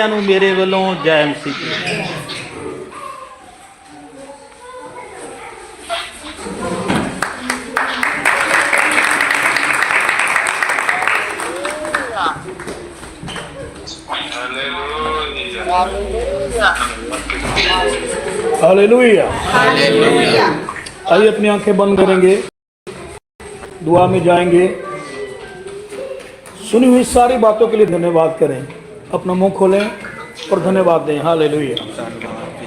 ਨੂੰ मेरे वालों जय मसीह। हालेलुया। आइए अपनी आंखें बंद करेंगे, दुआ में जाएंगे। सुनी हुई सारी बातों के लिए धन्यवाद करें। अपना मुंह खोलें और धन्यवाद दें। हालेलुया।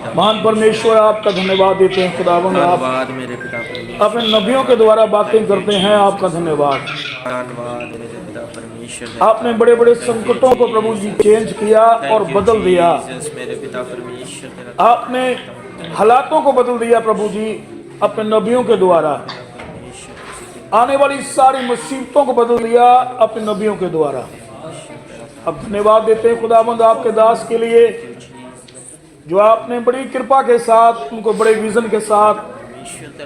महान परमेश्वर आपका धन्यवाद देते हैं खुदावंद, आप मेरे पिता अपने नबियों के द्वारा बातें करते हैं। आपका धन्यवाद। मेरे पिता परमेश्वर, आपने बड़े बड़े संकटों को प्रभु जी चेंज किया और बदल दिया। मेरे पिता परमेश्वर, आपने हालातों को बदल दिया प्रभु जी अपने नबियों के द्वारा। आने वाली सारी मुसीबतों को बदल दिया अपने नबियों के द्वारा। अब धन्यवाद देते हैं खुदावंद आपके दास के लिए, जो आपने बड़ी कृपा के साथ, उनको बड़े विजन के साथ,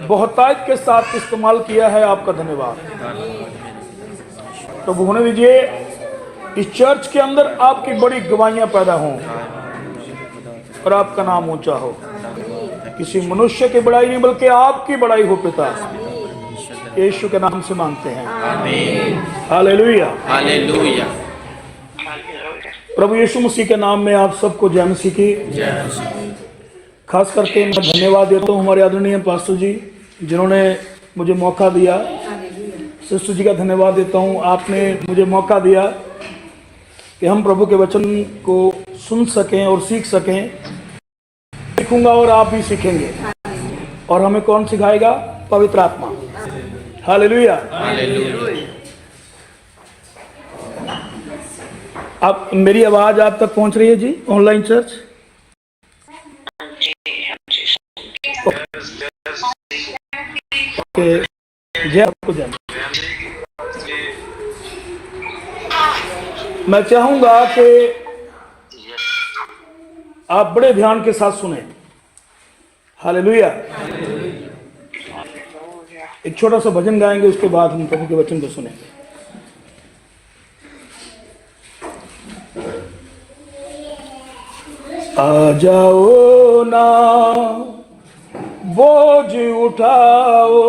बहुतायत के साथ इस्तेमाल किया है। आपका धन्यवाद प्रभु। होने दीजिए इस चर्च के अंदर आपकी बड़ी गवाहियां पैदा हों और आपका नाम ऊंचा हो। किसी मनुष्य की बड़ाई नहीं बल्कि आपकी बड़ाई हो पिता। यीशु के नाम से मांगते हैं, आमीन। Hallelujah, hallelujah. प्रभु यीशु मसीह के नाम में आप सबको जय मसीह की। खास करके मैं धन्यवाद देता हूँ हमारे आदरणीय पास्टर जी, जिन्होंने मुझे मौका दिया। सिस्टर जी का धन्यवाद देता हूँ, आपने मुझे मौका दिया कि हम प्रभु के वचन को सुन सकें और सीख सकें। सीखूंगा और आप भी सीखेंगे। और हमें कौन सिखाएगा? पवित्र आत्मा। Hallelujah, hallelujah. आप, मेरी आवाज आप तक पहुंच रही है जी? Online church okay. जय आपको जय। मैं चाहूंगा कि आप बड़े ध्यान के साथ सुने। हालेलुया। एक छोटा सा भजन गाएंगे, उसके बाद हम प्रभु के वचन को सुनेंगे। आ जाओ ना बोझ उठाओ,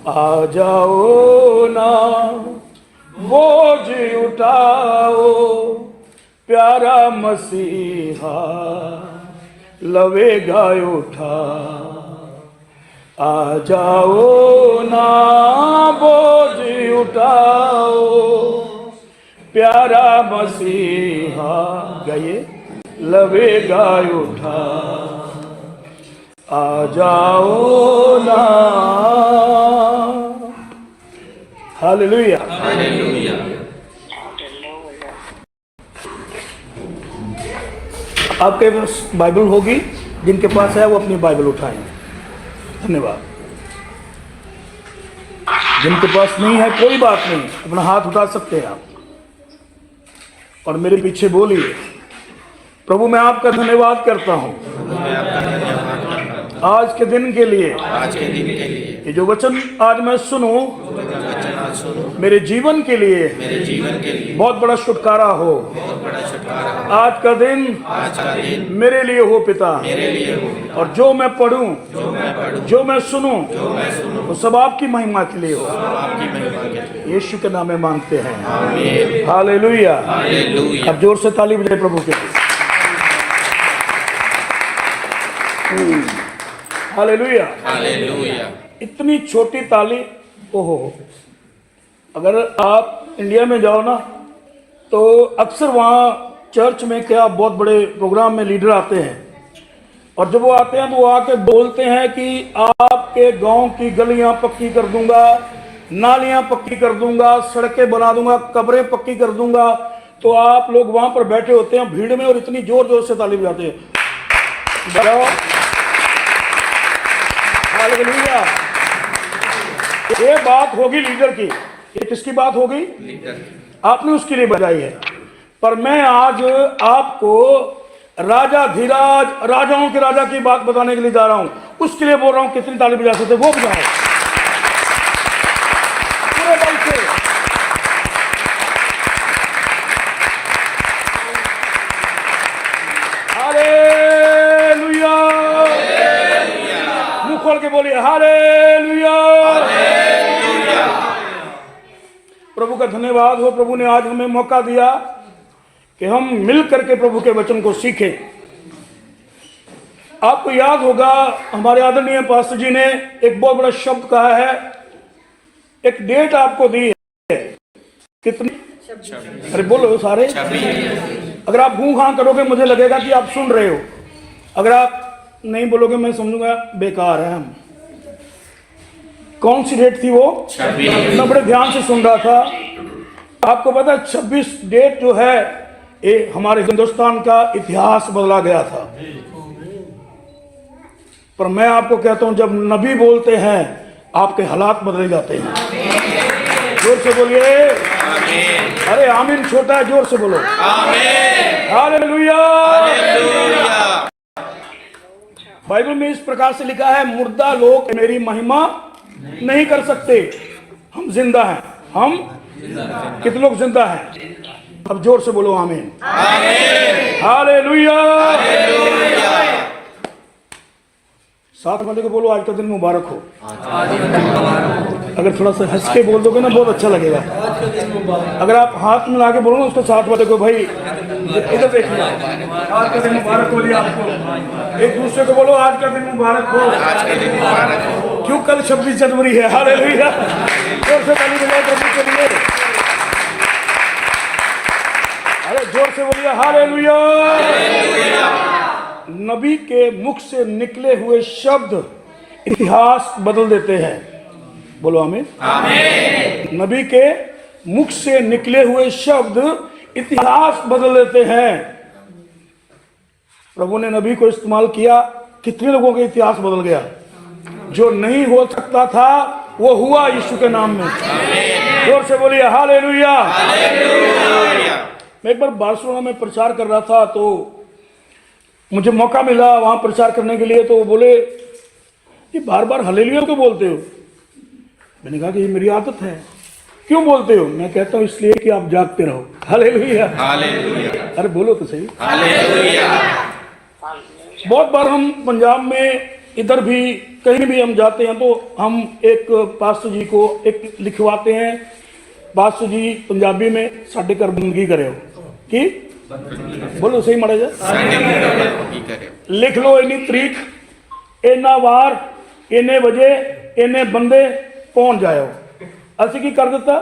आ जाओ ना बोझ उठाओ, प्यारा मसीहा लवेगा उठा। आ जाओ ना बोझ उठाओ, प्यारा मसीहा गए लवेगा उठा। आ जाओ ना। Hallelujah, hallelujah. आपके पास बाइबल होगी, जिनके पास है वो अपनी बाइबल उठाएं। धन्यवाद। जिनके पास नहीं है कोई बात नहीं, अपना हाथ उठा सकते हैं आप और मेरे पीछे बोलिए, प्रभु मैं आपका धन्यवाद करता हूँ आज के दिन के लिए। ये जो वचन आज मैं सुनूं, मेरे जीवन के लिए बहुत बड़ा छुटकारा हो। आज का दिन मेरे लिए हो पिता। और जो मैं पढ़ूं, जो मैं सुनूं, वो सब आपकी महिमा के लिए हो। यीशु के नाम में मांगते हैं, हालेलुया। अब जोर से ताली बजाए प्रभु के लिए। Hallelujah, hallelujah. इतनी छोटी ताली, ओहो। अगर आप इंडिया में जाओ ना, तो अक्सर वहाँ चर्च में क्या बहुत बड़े प्रोग्राम में लीडर आते हैं, और जब वो आते हैं तो वो आके बोलते हैं कि आपके गांव की गलियां पक्की कर दूंगा, नालियां पक्की कर दूंगा, सड़कें बना दूंगा, कब्रें पक्की कर दूंगा। तो आप लोग वहां पर बैठे होते हैं भीड़ में और इतनी जोर जोर से ताली बजाते हैं। हालेलुया। ये बात होगी लीडर की। ये किसकी बात होगी? लीडर। आपने उसके लिए बजाई है। पर मैं आज आपको राजा धीराज, राजाओं के राजा की बात बताने के लिए जा रहा हूं। उसके लिए बोल रहा हूं, कितनी ताली बजा सकते वो बजाओ पूरे बल से। के बोलिए हालेलुया। प्रभु का धन्यवाद हो, प्रभु ने आज हमें मौका दिया कि हम मिल करके प्रभु के वचन को सीखें। आपको याद होगा हमारे आदरणीय पास्टर जी ने एक बहुत बड़ा शब्द कहा है, एक डेट आपको दी है, कितनी? अरे बोलो सारे। अगर आप हूं हां करोगे मुझे लगेगा कि आप सुन रहे हो, अगर आप नहीं बोलोगे मैं समझूंगा बेकार है हम। कौन सी डेट थी वो? 26। मैं बड़े ध्यान से सुन रहा था। आपको पता है 26 डेट जो है ये हमारे हिंदुस्तान का इतिहास बदला गया था। पर मैं आपको कहता हूं जब नबी बोलते हैं आपके हालात बदल जाते हैं। जोर से बोलिए अरे आमीन छोटा है, जोर से बोलो हालेलुया। बाइबल में इस प्रकार से लिखा है, मुर्दा लोग मेरी महिमा नहीं कर सकते, हम जिंदा हैं। हम कितने लोग जिंदा हैं? अब जोर से बोलो आमीन हालेलुया। साथ वाले को बोलो आज का दिन मुबारक हो। अगर थोड़ा सा हंस के बोल दोगे ना बहुत अच्छा लगेगा। अगर आप हाथ मिला के बोलो ना उसको साथ वाले को, भाई इधर देखिए आज का दिन मुबारक हो लिया आपको। एक दूसरे को बोलो आज का दिन मुबारक हो। क्यों? कल 26 जनवरी है। हालेलुया। जोर से ताली बजाओ प्रभु के लिए। अरे जोर से बोलिए हालेलुया। नबी के मुख से निकले हुए शब्द इतिहास बदल देते हैं। बोलो आमीन। नबी के मुख से निकले हुए शब्द इतिहास बदल देते हैं। प्रभु ने नबी को इस्तेमाल किया, कितने लोगों का इतिहास बदल गया। जो नहीं हो सकता था वो हुआ यीशु के नाम में। जोर से बोलिए हालेलुया। मैं एक बार बार्सिलोना में प्रचार कर रहा था तो मुझे मौका मिला वहां प्रचार करने के लिए। तो वो बोले ये बार बार हालेलुया क्यों बोलते हो? मैंने कहा कि ये मेरी आदत है। क्यों बोलते हो? मैं कहता हूँ इसलिए कि आप जागते रहो। Hallelujah hallelujah. अरे बोलो तो सही हालेलुया। बहुत बार हम पंजाब में इधर भी कहीं भी हम जाते हैं तो हम एक पास्टर जी को एक लिखवाते हैं, पास्टर जी पंजाबी में साढ़े घर बंदगी करे कि बोलो सही माड़ा जा लिख लो इन्नी तरीक इन्ना वार इन्ने बजे इन्ने बंदे पहुंच जाओ। ਅਸੀਂ ਕੀ कर ਦਿੱਤਾ?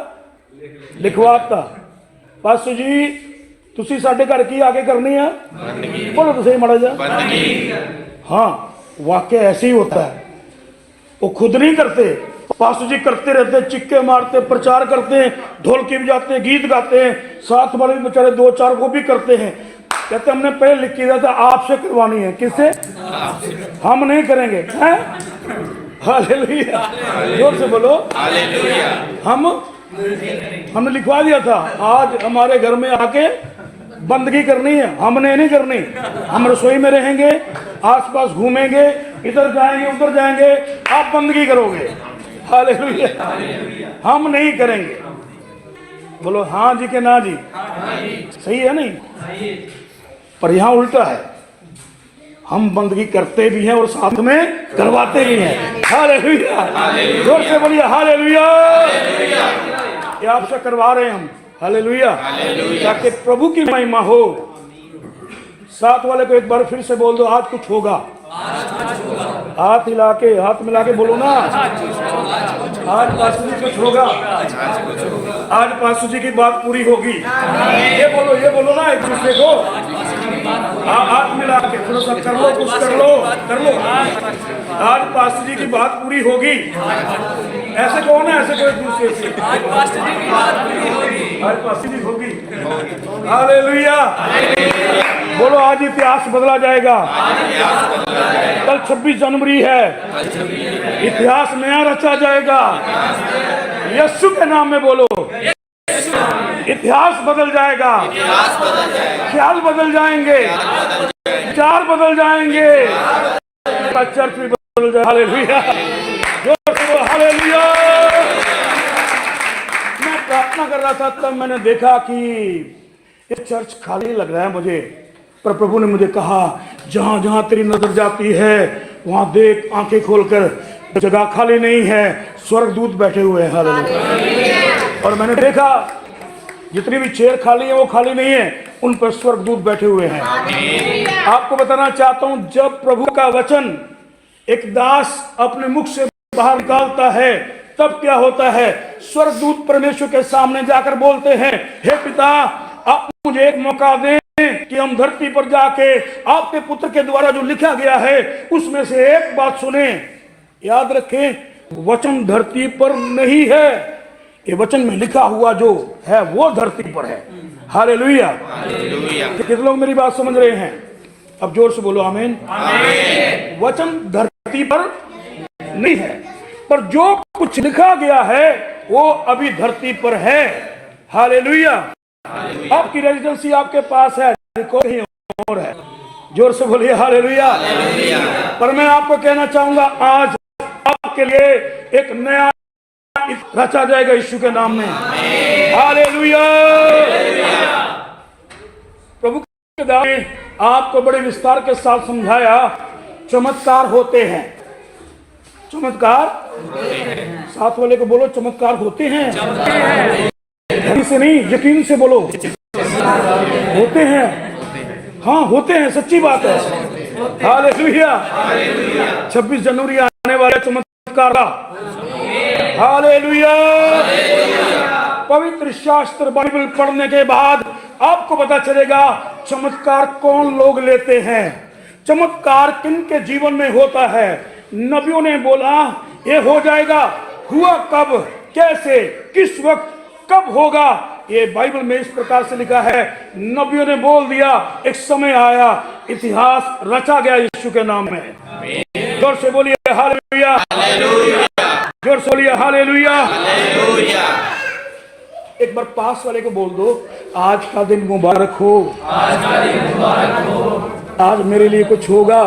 लिखवाता पास्टर जी तुसी साढ़े घर की आके करनी है? बोलो तो सही माड़ा जा। हाँ वाकई ऐसे ही होता है। वो खुद नहीं करते, पास्टर जी करते रहते, चिक्के मारते, प्रचार करते हैं, ढोलकी बजाते, गीत गाते हैं, साथ वाले बेचारे 2-4 वो भी करते हैं। कहते हमने पहले लिख के दिया था आपसे करवानी है। किससे? हम नहीं करेंगे। हैं? हालेलुया। जोर से बोलो हालेलुया। हमने लिखवा दिया था आज हमारे घर में आके बंदगी करनी है, हमने नहीं करनी। हम रसोई में रहेंगे, आसपास घूमेंगे, इधर जाएंगे उधर जाएंगे, आप बंदगी करोगे। हालेलुया। हम नहीं करेंगे। बोलो हाँ जी के ना जी। सही है नहीं? पर यहाँ उल्टा है, हम बंदगी करते भी हैं और साथ में करवाते भी हैं। हालेलुया। जोर से बोलिए हालेलुया। ये आपसे करवा रहे हैं हम। हालेलुया। ताकि प्रभु की महिमा हो। साथ वाले को एक बार फिर से बोल दो आज कुछ होगा। हाथ हिला के हाथ मिला के बोलो ना आज पास्टर जी कुछ होगा, आज पास्टर जी की बात पूरी होगी। ये बोलो ना एक दूसरे को। हाथ मिला के थोड़ा सा कर लो, कुछ कर लो। आज पास्टर जी की बात पूरी होगी। ऐसे कौन है? ऐसे कोई दूसरे से आज पास्टर जी की बात पूरी होगी। आज पास्टर जी होगी। हालेलुया। बोलो आज इतिहास बदला जाएगा। कल 26 जनवरी है, इतिहास नया रचा जाएगा। यीशु के नाम में बोलो इतिहास बदल जाएगा, ख्याल बदल जाएंगे, विचार बदल जाएंगे, चर्च भी बदल जाएगा। हालेलुया। हालेलुया। मैं प्रार्थना कर रहा था तब मैंने देखा कि ये चर्च खाली लग रहा है मुझे। पर प्रभु ने मुझे कहा जहां जहां तेरी नजर जाती है वहां देख आंखें खोलकर जगह खाली नहीं है, स्वर्गदूत बैठे हुए हैं। हालेलुया। और मैंने देखा जितनी भी चेयर खाली है वो खाली नहीं है, उन पर स्वर्गदूत बैठे हुए हैं। आपको बताना चाहता हूं, जब प्रभु का वचन एक दास अपने मुख से बाहर निकालता है तब क्या होता है, स्वर्गदूत परमेश्वर के सामने जाकर बोलते हैं, हे पिता, आप मुझे एक मौका दें कि हम धरती पर जाके आपके पुत्र के द्वारा जो लिखा गया है उसमें से एक बात सुने। याद रखें, वचन धरती पर नहीं है, ये वचन में लिखा हुआ जो है वो धरती पर है। हालेलुया। कितने लोग मेरी बात समझ रहे हैं? अब जोर से बोलो आमीन। वचन धरती पर नहीं है, पर जो कुछ लिखा गया है वो अभी धरती पर है। हालेलुया। आपकी रेजिडेंसी आपके पास है, कहीं और है। जोर से बोलिए हालेलुया। पर मैं आपको कहना चाहूंगा, आज आपके लिए एक नया रचा जाएगा यीशु के नाम में। हालेलुया। प्रभु के दास ने आपको बड़े विस्तार के साथ समझाया, चमत्कार होते हैं। चमत्कार साथ वाले को बोलो, चमत्कार होते हैं। से नहीं, यकीन से बोलो, होते हैं। हाँ होते हैं, सच्ची बात है। हालेलुया। 26 जनवरी आने वाले चमत्कार का। हालेलुया। पवित्र शास्त्र बाइबल पढ़ने के बाद आपको पता चलेगा चमत्कार कौन लोग लेते हैं, चमत्कार किन के जीवन में होता है। नबियों ने बोला ये हो जाएगा, हुआ कब, कैसे, किस वक्त, कब होगा, ये बाइबल में इस प्रकार से लिखा है। नबियों ने बोल दिया, एक समय आया, इतिहास रचा गया यीशु के नाम में। जोर से बोलिए हालेलुया। जोर से बोलिए हालेलुया। एक बार पास वाले को बोल दो, आज का दिन मुबारक हो। आज मेरे लिए कुछ होगा।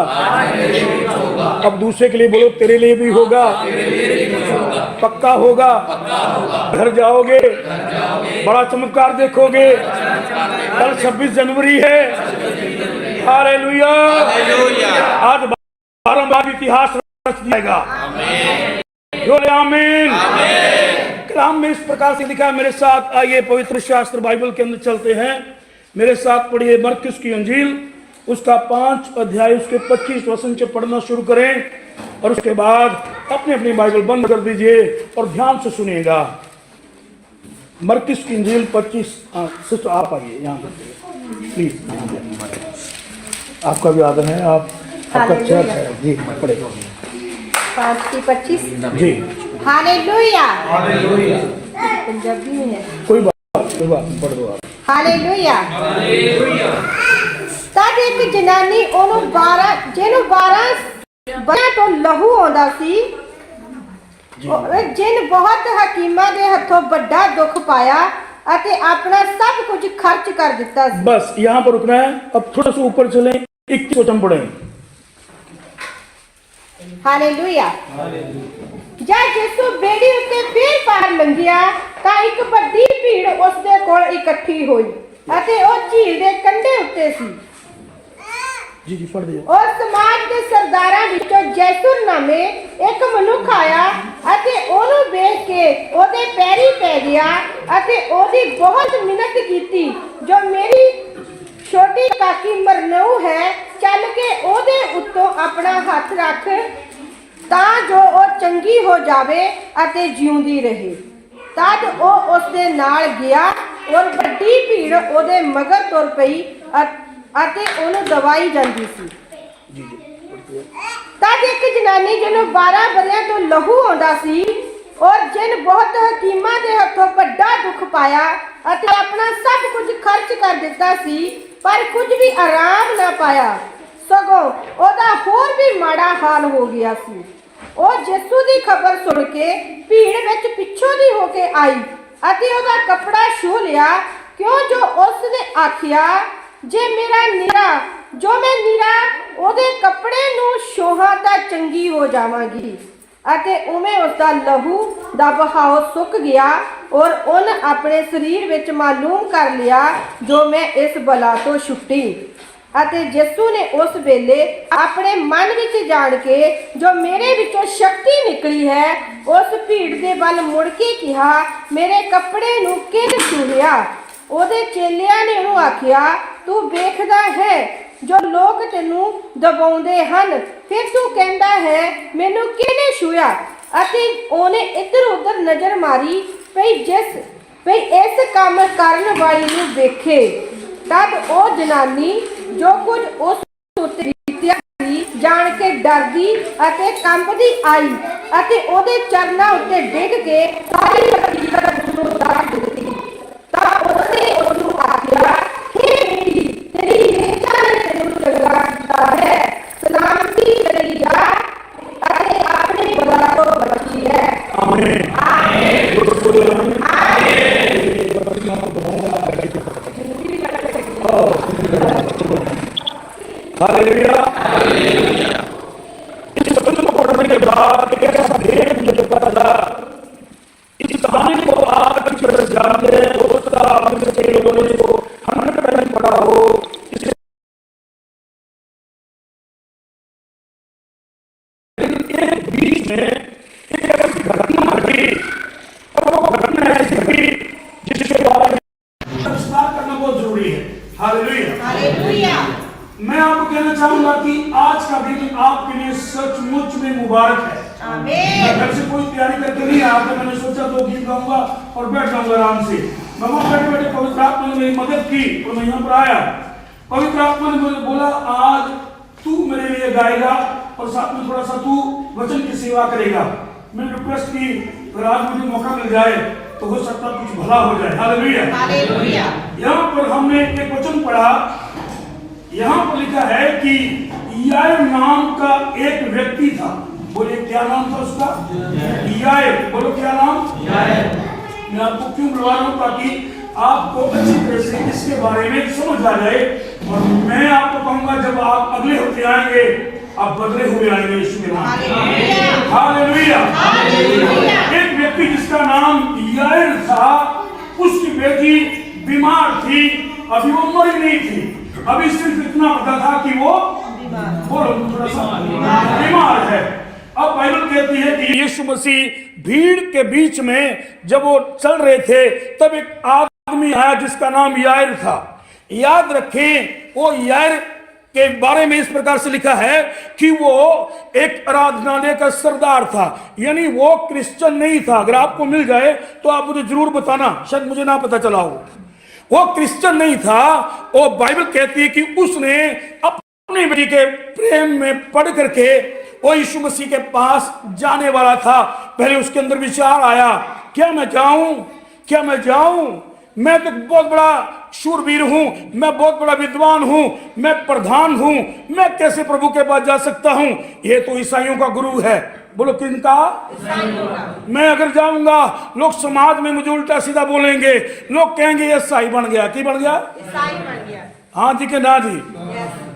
अब दूसरे के लिए बोलो, तेरे लिए भी होगा। पक्का होगा। घर जाओगे, बड़ा चमत्कार देखोगे। कल 26 जनवरी है। हालेलुया। आज बारंबार इतिहास रच जाएगा। बोले आमीन। कलाम में इस प्रकार से लिखा है, मेरे साथ आइए पवित्र शास्त्र बाइबल के अंदर चलते हैं। मेरे साथ पढ़िए मरकुस की अंजील, उसका 5 अध्याय, उसके 25 वचन से पढ़ना शुरू करें और उसके बाद अपनी अपनी बाइबल बंद कर दीजिए और ध्यान से सुनिएगा। मरकुस की अंजील 25। सिस्टर आप आइए यहाँ प्लीज, आपका भी आदर है, आप आपका चर्च है जी, पढ़ेगा 5:25 जी। हालेलुया। पंजाबी में है, कोई बात पढ़ दो आप। हालेलुया। तद एक जनानी ਉਹਨੂੰ 12 ਬਰਿਆਂ ਤੋਂ ਲਹੂ ਆਉਂਦਾ ਸੀ, ਜਿਨ ਬਹੁਤ ਹਕੀਮਾਂ ਦੇ ਹੱਥੋਂ ਵੱਡਾ ਦੁੱਖ ਪਾਇਆ ਅਤੇ ਆਪਣਾ ਸਭ ਕੁਝ ਖਰਚ ਕਰ ਦਿੱਤਾ ਸੀ। बस यहाँ पर रुकना है। अब थोड़ा सा ऊपर चलें, 21 वचन पढ़ें। ਹਾਲੇਲੂਇਆ। जब यीशु बेड़ी उत्ते फिर पार लंघिया ਤਾਂ ਇੱਕ ਵੱਡੀ ਭੀੜ ਉਸ ਦੇ ਕੋਲ ਇਕੱਠੀ ਹੋਈ ਅਤੇ ਉਹ ਝੀਲ ਦੇ ਕੰਢੇ ਉੱਤੇ ਸੀ। जी पढ़ दिया। और समाज के सरदारां ਵਿੱਚੋਂ ਜੈਸੂਰ ਨਾਮੇ ਇੱਕ ਮਨੁੱਖ ਆਇਆ ਅਤੇ ਉਹਨੂੰ ਵੇਖ ਕੇ ਉਹਦੇ ਪੈਰੀ ਪੈ ਗਿਆ ਅਤੇ ਉਹਦੀ ਬਹੁਤ ਮਿਹਨਤ ਕੀਤੀ, ਜੋ ਮੇਰੀ ਛੋਟੀ ਕਾਕੀ ਮਰਨਊ ਹੈ, ਚੱਲ ਕੇ ਉਹਦੇ ਉੱਤੋਂ ਆਪਣਾ ਹੱਥ ਰੱਖ ਤਾਂ ਜੋ ਉਹ ਚੰਗੀ ਹੋ ਜਾਵੇ ਅਤੇ ਜਿਉਂਦੀ ਰਹੇ। ਤਦ ਉਹ ਉਸ ਦੇ ਨਾਲ ਗਿਆ ਔਰ ਵੱਡੀ ਭੀੜ ਉਹਦੇ ਮਗਰ ਤੁਰ ਪਈ ਅਤੇ ਉਹਨੂੰ ਦਵਾਈ ਜਾਂਦੀ ਸੀ। ਤਦ ਇੱਕ ਜਨਾਨੀ ਜਿਹਨੂੰ 12 ਵਰ੍ਹਿਆਂ ਤੋਂ ਲਹੂ ਆਉਂਦਾ ਸੀ ਔਰ ਜਿਨ ਬਹੁਤ ਹਕੀਮਾਂ ਦੇ ਹੱਥੋਂ ਵੱਡਾ ਦੁੱਖ ਪਾਇਆ ਅਤੇ ਆਪਣਾ ਸਭ ਕੁਝ ਖਰਚ ਕਰ ਦਿੱਤਾ ਸੀ, ਪਰ ਕੁਝ ਵੀ ਆਰਾਮ ਨਾ ਪਾਇਆ, ਸਗੋਂ ਉਹਦਾ ਹੋਰ ਵੀ ਮਾੜਾ ਹਾਲ ਹੋ ਗਿਆ ਸੀ। ਉਹ ਯਿਸੂ ਦੀ ਖਬਰ ਸੁਣ ਕੇ ਭੀੜ ਵਿੱਚ ਪਿੱਛੋਂ ਦੀ ਹੋ ਕੇ ਆਈ ਅਤੇ ਉਹਦਾ ਕੱਪੜਾ ਛੂਹ ਲਿਆ, ਕਿਉਂ ਜੋ ਉਸ ਨੇ ਆਖਿਆ, ਜੇ ਮੇਰਾ ਨੀਰਾ ਜੋ ਮੈਂ ਨੀਰਾ ਉਹਦੇ ਕੱਪੜੇ ਨੂੰ ਛੋਹਾਂ ਤਾਂ ਚੰਗੀ ਹੋ ਜਾਵਾਂਗੀ। ਅਤੇ ਉਵੇਂ ਉਸਦਾ ਲਹੂ ਦਾ ਬਹਾਓ ਸੁੱਕ ਗਿਆ ਔਰ ਉਹਨ ਆਪਣੇ ਸਰੀਰ ਵਿੱਚ ਮਾਲੂਮ ਕਰ ਲਿਆ, ਜੋ ਮੈਂ ਇਸ ਬਲਾ ਤੋਂ ਛੁੱਟੀ। ਅਤੇ ਯਿਸੂ ਨੇ ਉਸ ਵੇਲੇ ਆਪਣੇ ਮਨ ਵਿੱਚ ਜਾਣ ਕੇ ਜੋ ਮੇਰੇ ਵਿੱਚੋਂ ਸ਼ਕਤੀ ਨਿਕਲੀ ਹੈ ਉਸ ਭੀੜ ਦੇ ਵੱਲ ਮੁੜ ਕੇ ਕਿਹਾ, ਮੇਰੇ ਕੱਪੜੇ ਨੂੰ ਕਿਹਨ ਛੂਹਿਆ? ਉਹਦੇ ਚੇਲਿਆਂ ਨੇ ਉਹਨੂੰ ਆਖਿਆ, ਤੂੰ ਵੇਖਦਾ ਹੈ ਜੋ ਲੋਕ ਤੈਨੂੰ ਦਬਾਉਂਦੇ ਹਨ, ਫਿਰ ਤੂੰ ਕਹਿੰਦਾ ਹੈ ਮੈਨੂੰ ਕਿਹਨੇ ਛੂਹਿਆ? ਅਤੇ ਉਹਨੇ ਇੱਧਰ ਉੱਧਰ ਨਜ਼ਰ ਮਾਰੀ ਭਈ ਇਸ ਕੰਮ ਕਰਨ ਵਾਲੀ ਨੂੰ ਵੇਖੇ। ਤਦ ਉਹ ਜਨਾਨੀ ਜੋ ਕੁਝ ਉਸ ਉੱਤੇ ਬੀਤਿਆ ਸੀ ਜਾਣ ਕੇ ਡਰਦੀ ਅਤੇ ਕੰਬਦੀ ਆਈ ਅਤੇ ਉਹਦੇ ਚਰਨਾਂ ਉੱਤੇ ਡਿੱਗ ਕੇ ਸਾਰੀ ਹਕੀਕਤ ਨੂੰ ਦੱਸ ਦਿੱਤੀ। ਤਾਂ ਉਸਨੇ ਉਹਨੂੰ ਆਖਿਆ, ਹੇ ਬੇਟੀ, ਤੇਰੀ ਵੇਚਾ ਨੇ ਤੈਨੂੰ ਚੰਗਾ ਕੀਤਾ ਹੈ, ਸਲਾਮਤੀ ਚਲੀ ਜਾ ਅਤੇ ਆਪਣੇ ਬਲਾ ਤੋਂ ਬਚੀ ਹੈ। ਆਮੀਨ ਆਮੀਨ हालेलुया। इस वचन को पढ़ने के बाद एक ऐसा भेद मुझे पता चला। इस कहानी को आप अच्छी तरह जानते हैं, हो सकता है आप में से कई लोगों ने इसको 100% पढ़ा हो। इसके बीच में एक ऐसी घटना घटी और वो घटना ऐसी घटी जिसके बारे में विस्तार करना बहुत जरूरी है। Hallelujah hallelujah. मैं आपको कहना चाहूंगा कि आज का दिन आपके लिए सचमुच में मुबारक है। आमीन। घर से कोई तैयारी करके नहीं आया था, मैंने सोचा 2 गीत गाऊंगा और बैठ जाऊंगा आराम से। मैं वहां बैठे बैठे पवित्र आत्मा ने मेरी मदद की और मैं यहाँ पर आया। पवित्र आत्मा ने मुझे बोला, आज तू मेरे लिए गाएगा और साथ में थोड़ा सा तू वचन की सेवा करेगा। मैंने रिक्वेस्ट की, अगर आज मुझे मौका मिल जाए तो हो सकता कुछ भला हो जाए। Hallelujah hallelujah. यहाँ पर हमने एक वचन पढ़ा, यहाँ पर लिखा है कि यायर नाम का एक व्यक्ति था। बोले क्या नाम था उसका? यायर। बोलो क्या नाम? यायर। मैं आपको क्यों बुला रहा हूँ? ताकि आपको अच्छी तरह से इसके बारे में समझ आ जाए। और मैं आपको कहूंगा, जब आप अगले हफ्ते आएंगे आप बदले हुए आएंगे यीशु के नाम। Hallelujah hallelujah. एक व्यक्ति जिसका नाम यायर था, उसकी बेटी बीमार थी, अभी वो मरी नहीं थी, अभी सिर्फ इतना पता था कि वो बोलो थोड़ा सा बीमार है। अब बाइबल कहती है कि यीशु मसीह भीड़ के बीच में जब वो चल रहे थे तब एक आदमी आया जिसका नाम यायर था। याद रखें, वो यायर के बारे में इस प्रकार से लिखा है कि वो एक आराधनालय का सरदार था, यानी वो क्रिश्चियन नहीं था। अगर आपको मिल जाए तो आप मुझे जरूर बताना, शायद मुझे ना पता चला हो। वो क्रिश्चियन नहीं था। वो बाइबल कहती है कि उसने अपनी बेटी के प्रेम में पड़ करके वो यीशु मसीह के पास जाने वाला था। पहले उसके अंदर विचार आया, क्या मैं जाऊं, क्या मैं जाऊं? मैं तो बहुत बड़ा शूरवीर हूं, मैं बहुत बड़ा विद्वान हूं, मैं प्रधान हूं, मैं कैसे प्रभु के पास जा सकता हूं? ये तो ईसाइयों का गुरु है। बोलो किनका? मैं अगर जाऊंगा लोग समाज में मुझे उल्टा सीधा बोलेंगे, लोग कहेंगे ये ईसाई बन गया। की बन गया? ईसाई बन गया। हाँ जी के ना जी?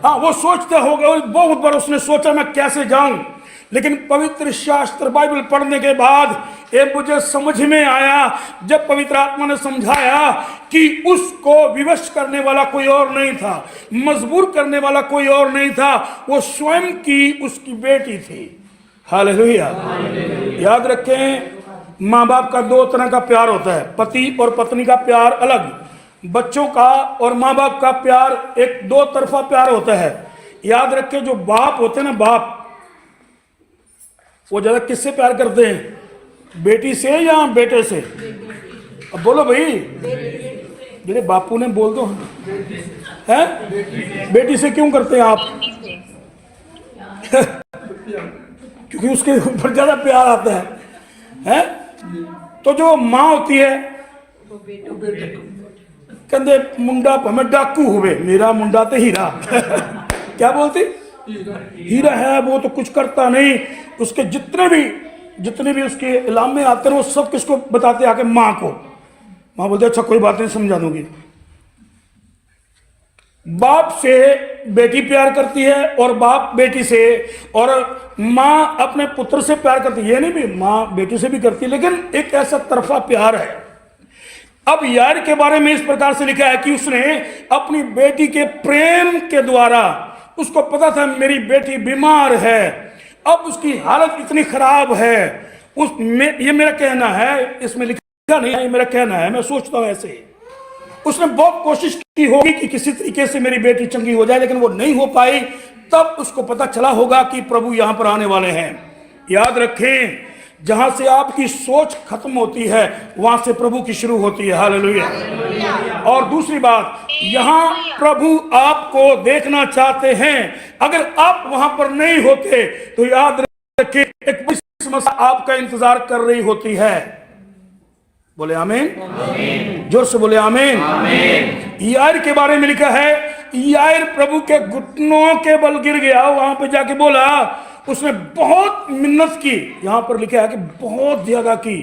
हाँ, वो सोचते होगा, बहुत बार उसने सोचा मैं कैसे जाऊं, लेकिन पवित्र शास्त्र बाइबल पढ़ने के बाद ये मुझे समझ में आया, जब पवित्र आत्मा ने समझाया कि उसको विवश करने वाला कोई और नहीं था, मजबूर करने वाला कोई और नहीं था, वो स्वयं की उसकी बेटी थी। हालेलुया। याद रखें, माँ बाप का 2 तरह का प्यार होता है, पति और पत्नी का प्यार अलग, बच्चों का और माँ बाप का प्यार एक 2 तरफा प्यार होता है। याद रखें, जो बाप होते हैं ना, बाप वो ज्यादा किससे प्यार करते हैं? बेटी से या बेटे से? अब बोलो भाई, मेरे बापू ने बोल दो है। बेटी से क्यों करते हैं आप? क्योंकि उसके ऊपर ज्यादा प्यार आता है? तो जो माँ होती है, कहते मुंडा हमें डाकू हुए, मेरा मुंडा तो हीरा क्या बोलती? हीरा है, वो तो कुछ करता नहीं। उसके जितने भी उसके इलाम में आते हैं वो सब किसको बताते आके? माँ को। माँ बोलते अच्छा कोई बात नहीं, समझा दूंगी। बाप से बेटी प्यार करती है और बाप बेटी से, और माँ अपने पुत्र से प्यार करती है। ये नहीं भी माँ बेटी से भी करती है, लेकिन एक ऐसा तरफा प्यार है। अब यार के बारे में इस प्रकार से लिखा है कि उसने अपनी बेटी के प्रेम के द्वारा, उसको पता था मेरी बेटी बीमार है, अब उसकी हालत इतनी खराब है, ये मेरा कहना है, इसमें लिखा नहीं है, ये मेरा कहना है, मैं सोचता हूं ऐसे। उसने बहुत कोशिश की होगी कि किसी तरीके से मेरी बेटी चंगी हो जाए, लेकिन वो नहीं हो पाई। तब उसको पता चला होगा कि प्रभु यहां पर आने वाले हैं। याद रखें, जहां से आपकी सोच खत्म होती है वहां से प्रभु की शुरू होती है। हालेलुया। और दूसरी बात, यहां प्रभु आपको देखना चाहते हैं। अगर आप वहां पर नहीं होते तो याद रखें, एक बड़ी समस्या आपका इंतजार कर रही होती है। बोले आमीन, जोर से बोले आमीन। यार के बारे में लिखा है, यार प्रभु के घुटनों के बल गिर गया, वहां पे जाके बोला, उसने बहुत मिन्नत की। यहां पर लिखा है कि बहुत ज्यादा की,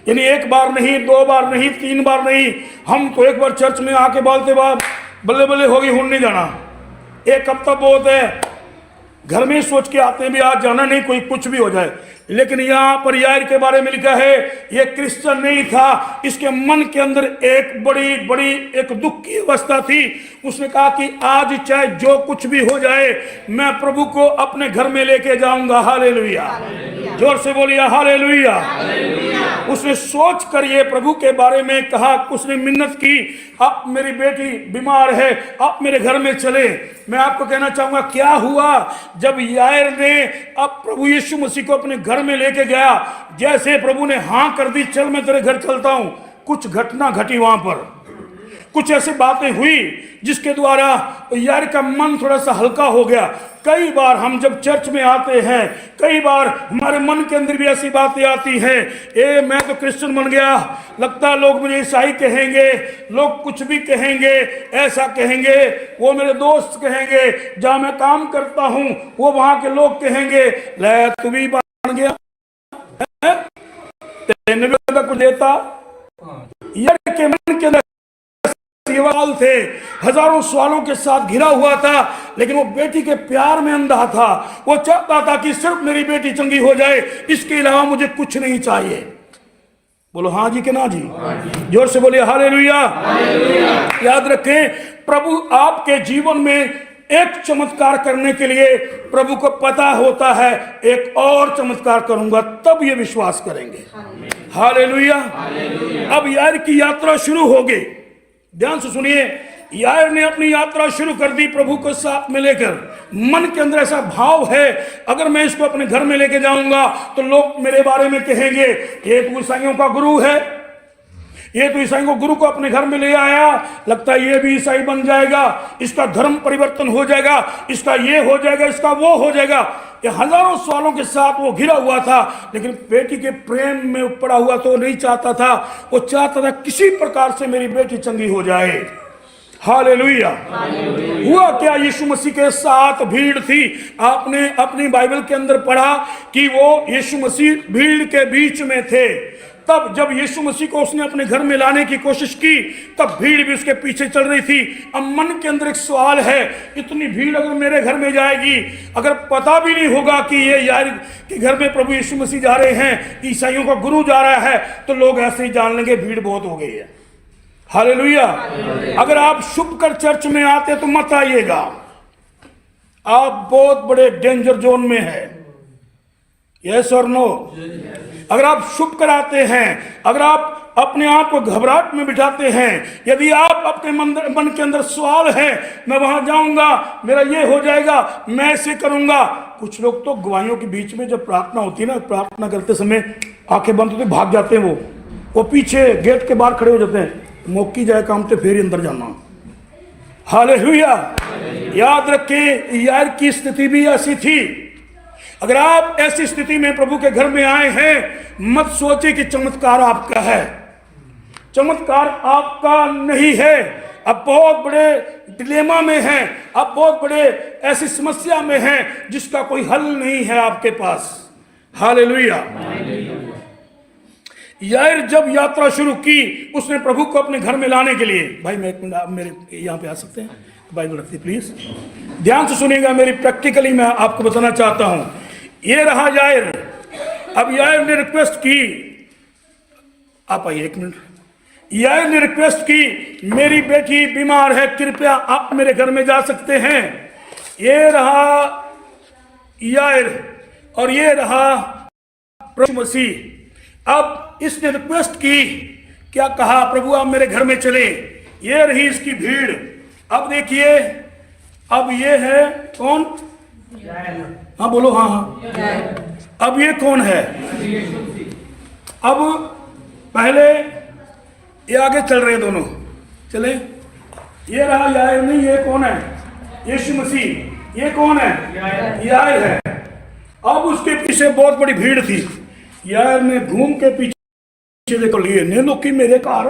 यानी एक बार नहीं, 2 बार नहीं, 3 बार नहीं। हम तो एक बार चर्च में आके बोलते बाप बल्ले बल्ले होगी, हुन नहीं जाना, एक हफ्ता बहुत है, घर में सोच के आते हैं भी आज जाना नहीं, कोई कुछ भी हो जाए। लेकिन यहां पर यार के बारे में लिखा है, ये क्रिश्चियन नहीं था, इसके मन के अंदर एक बड़ी बड़ी एक दुख की अवस्था थी। उसने कहा कि आज चाहे जो कुछ भी हो जाए, मैं प्रभु को अपने घर में लेके जाऊंगा। हालेलुया, जोर से बोलिए हालेलुया। उसने सोच कर ये प्रभु के बारे में कहा, उसने मिन्नत की, अब मेरी बेटी बीमार है, आप मेरे घर में चले। मैं आपको कहना चाहूंगा क्या हुआ जब यायर ने अब प्रभु यीशु मसीह को अपने घर में लेके गया। जैसे प्रभु ने हां कर दी, चल मैं तेरे घर चलता हूं, कुछ घटना घटी वहां पर, कुछ ऐसी बातें हुई जिसके द्वारा यार का मन थोड़ा सा हल्का हो गया। कई बार हम जब चर्च में आते हैं, कई बार हमारे मन के अंदर भी ऐसी बातें आती हैं, ए मैं तो क्रिश्चियन बन गया, लगता है लोग मुझे ईसाई कहेंगे, लोग कुछ भी कहेंगे, ऐसा कहेंगे, वो मेरे दोस्त कहेंगे, जहां मैं काम करता हूं वो वहां के लोग कहेंगे, ले तू भी बन गया, तेने भी कुछ देता। यार के मन के अंदर सवाल थे, हजारों सवालों के साथ घिरा हुआ था, लेकिन वो बेटी के प्यार में अंधा था। वो चाहता था कि सिर्फ मेरी बेटी चंगी हो जाए, इसके अलावा मुझे कुछ नहीं चाहिए। बोलो हाँ जी के ना जी, जोर से बोलिए हालेलुया। याद रखें, प्रभु आपके जीवन में एक चमत्कार करने के लिए प्रभु को पता होता है एक और चमत्कार करूंगा, तब ये विश्वास करेंगे। हालेलुया। अब यार की यात्रा शुरू हो गई। ध्यान से सुनिए, यार ने अपनी यात्रा शुरू कर दी प्रभु को साथ में लेकर। मन के अंदर ऐसा भाव है, अगर मैं इसको अपने घर में लेके जाऊंगा तो लोग मेरे बारे में कहेंगे, ये तो ईसाइयों का गुरु है, ये तो ईसाइयों को गुरु को अपने घर में ले आया, लगता है ये भी ईसाई बन जाएगा, इसका धर्म परिवर्तन हो जाएगा, इसका ये हो जाएगा, इसका वो हो जाएगा। ये हजारों सवालों के साथ वो घिरा हुआ था, लेकिन बेटी के प्रेम में पड़ा हुआ तो नहीं चाहता था। वो चाहता था किसी प्रकार से मेरी बेटी चंगी हो जाए। हालेलुया। हुआ क्या, यीशु मसीह के साथ भीड़ थी। आपने अपनी बाइबल के अंदर पढ़ा कि वो यीशु मसीह भीड़ के बीच में थे। तब जब यीशु मसीह को उसने अपने घर में लाने की कोशिश की, तब भीड़ भी उसके पीछे चल रही थी। अब मन के अंदर एक सवाल है, इतनी भीड़ अगर मेरे घर में जाएगी, अगर पता भी नहीं होगा कि ये यार के घर में प्रभु यीशु मसीह जा रहे हैं, ईसाइयों का गुरु जा रहा है, तो लोग ऐसे ही जान लेंगे भीड़ बहुत हो गई है। हालेलुया। अगर आप छुप कर चर्च में आते तो मत आइएगा, आप बहुत बड़े डेंजर जोन में है। यस और नो? अगर आप छुप कर आते हैं, अगर आप अपने आप को घबराहट में बिठाते हैं, यदि आप अपने मन के अंदर सवाल है, मैं वहां जाऊंगा, मेरा ये हो जाएगा, मैं ऐसे करूंगा। कुछ लोग तो गवाहियों के बीच में जब प्रार्थना होती है ना, प्रार्थना करते समय आंखें बंद होती, भाग जाते हैं। वो पीछे गेट के बाहर खड़े हो जाते हैं, मौकी जाए काम तो फिर अंदर जाना। हालेलुया। याद रखें, यार की स्थिति भी ऐसी थी। अगर आप ऐसी स्थिति में प्रभु के घर में आए हैं, मत सोचे कि चमत्कार आपका है। चमत्कार आपका नहीं है। आप बहुत बड़े डिलेमा में हैं, आप बहुत बड़े ऐसी समस्या में हैं जिसका कोई हल नहीं है आपके पास। हालेलुया। यार जब यात्रा शुरू की, उसने प्रभु को अपने घर में लाने के लिए, भाई मैं एक मिनट, आप मेरे यहाँ पे आ सकते हैं, बाइबल रखिए प्लीज, ध्यान से सुनिएगा, मेरी प्रैक्टिकली मैं आपको बताना चाहता हूं। ये रहा यायर। अब यायर ने रिक्वेस्ट की, आप आइए एक मिनट, यार ने रिक्वेस्ट की, मेरी बेटी बीमार है, कृपया आप मेरे घर में जा सकते हैं। ये रहा यार और ये रहा प्रभु मसीह। अब इसने रिक्वेस्ट की, क्या कहा, प्रभु आप मेरे घर में चले। ये रही इसकी भीड़। अब देखिए, अब ये है कौन? हाँ बोलो, हाँ हाँ। अब ये कौन है? अब पहले ये आगे चल रहे दोनों, चले। ये रहा यार नहीं, ये कौन है? यीशु मसीह। ये कौन है? यार है। अब उसके पीछे बहुत बड़ी भीड़ थी। यार ने घूम के पीछे देखो लिए ने लोग की मेरे कार।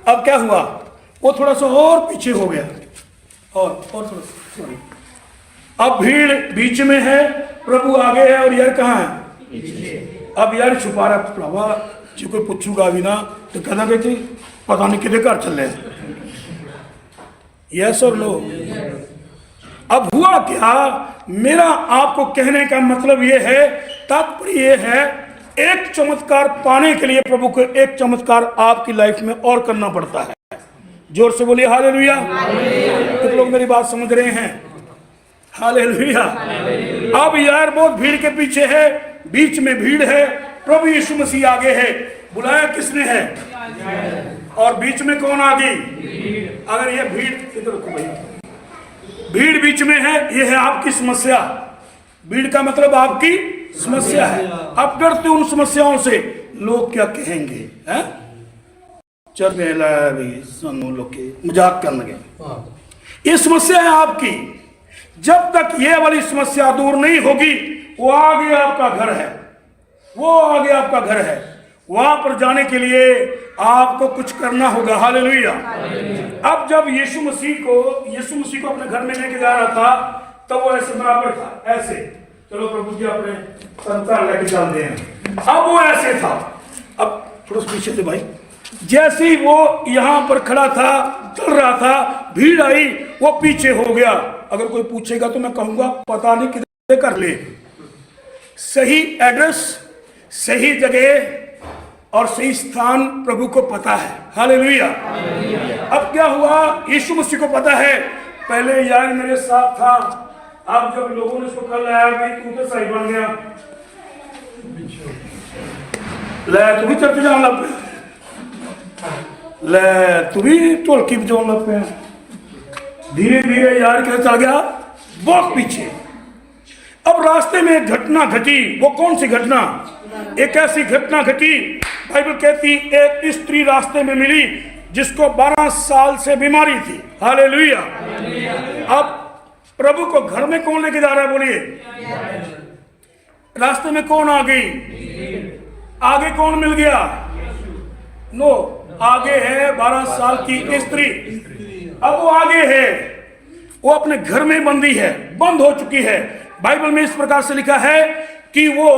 अब क्या हुआ, वो थोड़ा सा और पीछे हो गया, और थोड़ा सॉरी। अब भीड़ बीच में है, प्रभु आगे है और यार कहाँ है? अब यार छुपा रहा, प्रभा जी कोई पूछूगा भी ना तो कहना बेटी पता नहीं किधर घर चल रहे हैं। यस और नो। अब हुआ क्या, मेरा आपको कहने का मतलब ये है, तात्पर्य ये है, एक चमत्कार पाने के लिए प्रभु को एक चमत्कार आपकी लाइफ में और करना पड़ता है। जोर से बोलिए हालेलुया। कुछ लोग मेरी बात समझ रहे हैं? हालेलुया। अब यार बहुत भीड़ के पीछे है, बीच में भीड़ है, प्रभु यीशु मसीह आगे है। बुलाया किसने है? और बीच में कौन आ गई? अगर ये भीड़, इधर रुको भाई, भीड़ बीच में है, ये है आपकी समस्या। भीड़ का मतलब आपकी समस्या है। अब डरते उन समस्याओं से, लोग क्या कहेंगे, हैं? चल लोग मजाक करने लगे। ये समस्या है आपकी। जब तक ये वाली समस्या दूर नहीं होगी, वो आगे आपका घर है, वो आगे आपका घर है। वहां पर जाने के लिए आपको कुछ करना होगा। हालेलुया। अब जब यीशु मसीह को अपने घर में लेके जा रहा था, तब वो ऐसे बराबर था, ऐसे। चलो प्रभु जी अपने संतान लेके चलते हैं। अब वो ऐसे था। अब थोड़ा सा पीछे से भाई, जैसे ही वो यहां पर खड़ा था, चल रहा था, भीड़ आई, वो पीछे हो गया। अगर कोई पूछेगा तो मैं कहूंगा पता नहीं किधर कर ले। सही एड्रेस, सही जगह और सही स्थान प्रभु को पता है। हालेलुया। अब क्या हुआ, यीशु मसीह को पता है, पहले यार मेरे साथ था, अब जब लोगों ने इसको कल आया भाई तू तो सही बन गया, ले तू भी चर्च जाने लग पे, ले तू भी ढोलकी बजाने लग पे। धीरे धीरे यार क्या चल गया, बहुत पीछे। अब रास्ते में एक घटना घटी। वो कौन सी घटना? एक ऐसी घटना घटी, बाइबल कहती एक स्त्री रास्ते में मिली जिसको 12 साल से बीमारी थी। हालेलुया। अब प्रभु को घर में कौन लेके जा रहा है? बोलिए। रास्ते में कौन आ गई? आगे कौन मिल गया? नो, आगे है 12 साल की स्त्री। अब वो आगे है, वो अपने घर में बंदी है, बंद हो चुकी है। बाइबल में इस प्रकार से लिखा है कि वो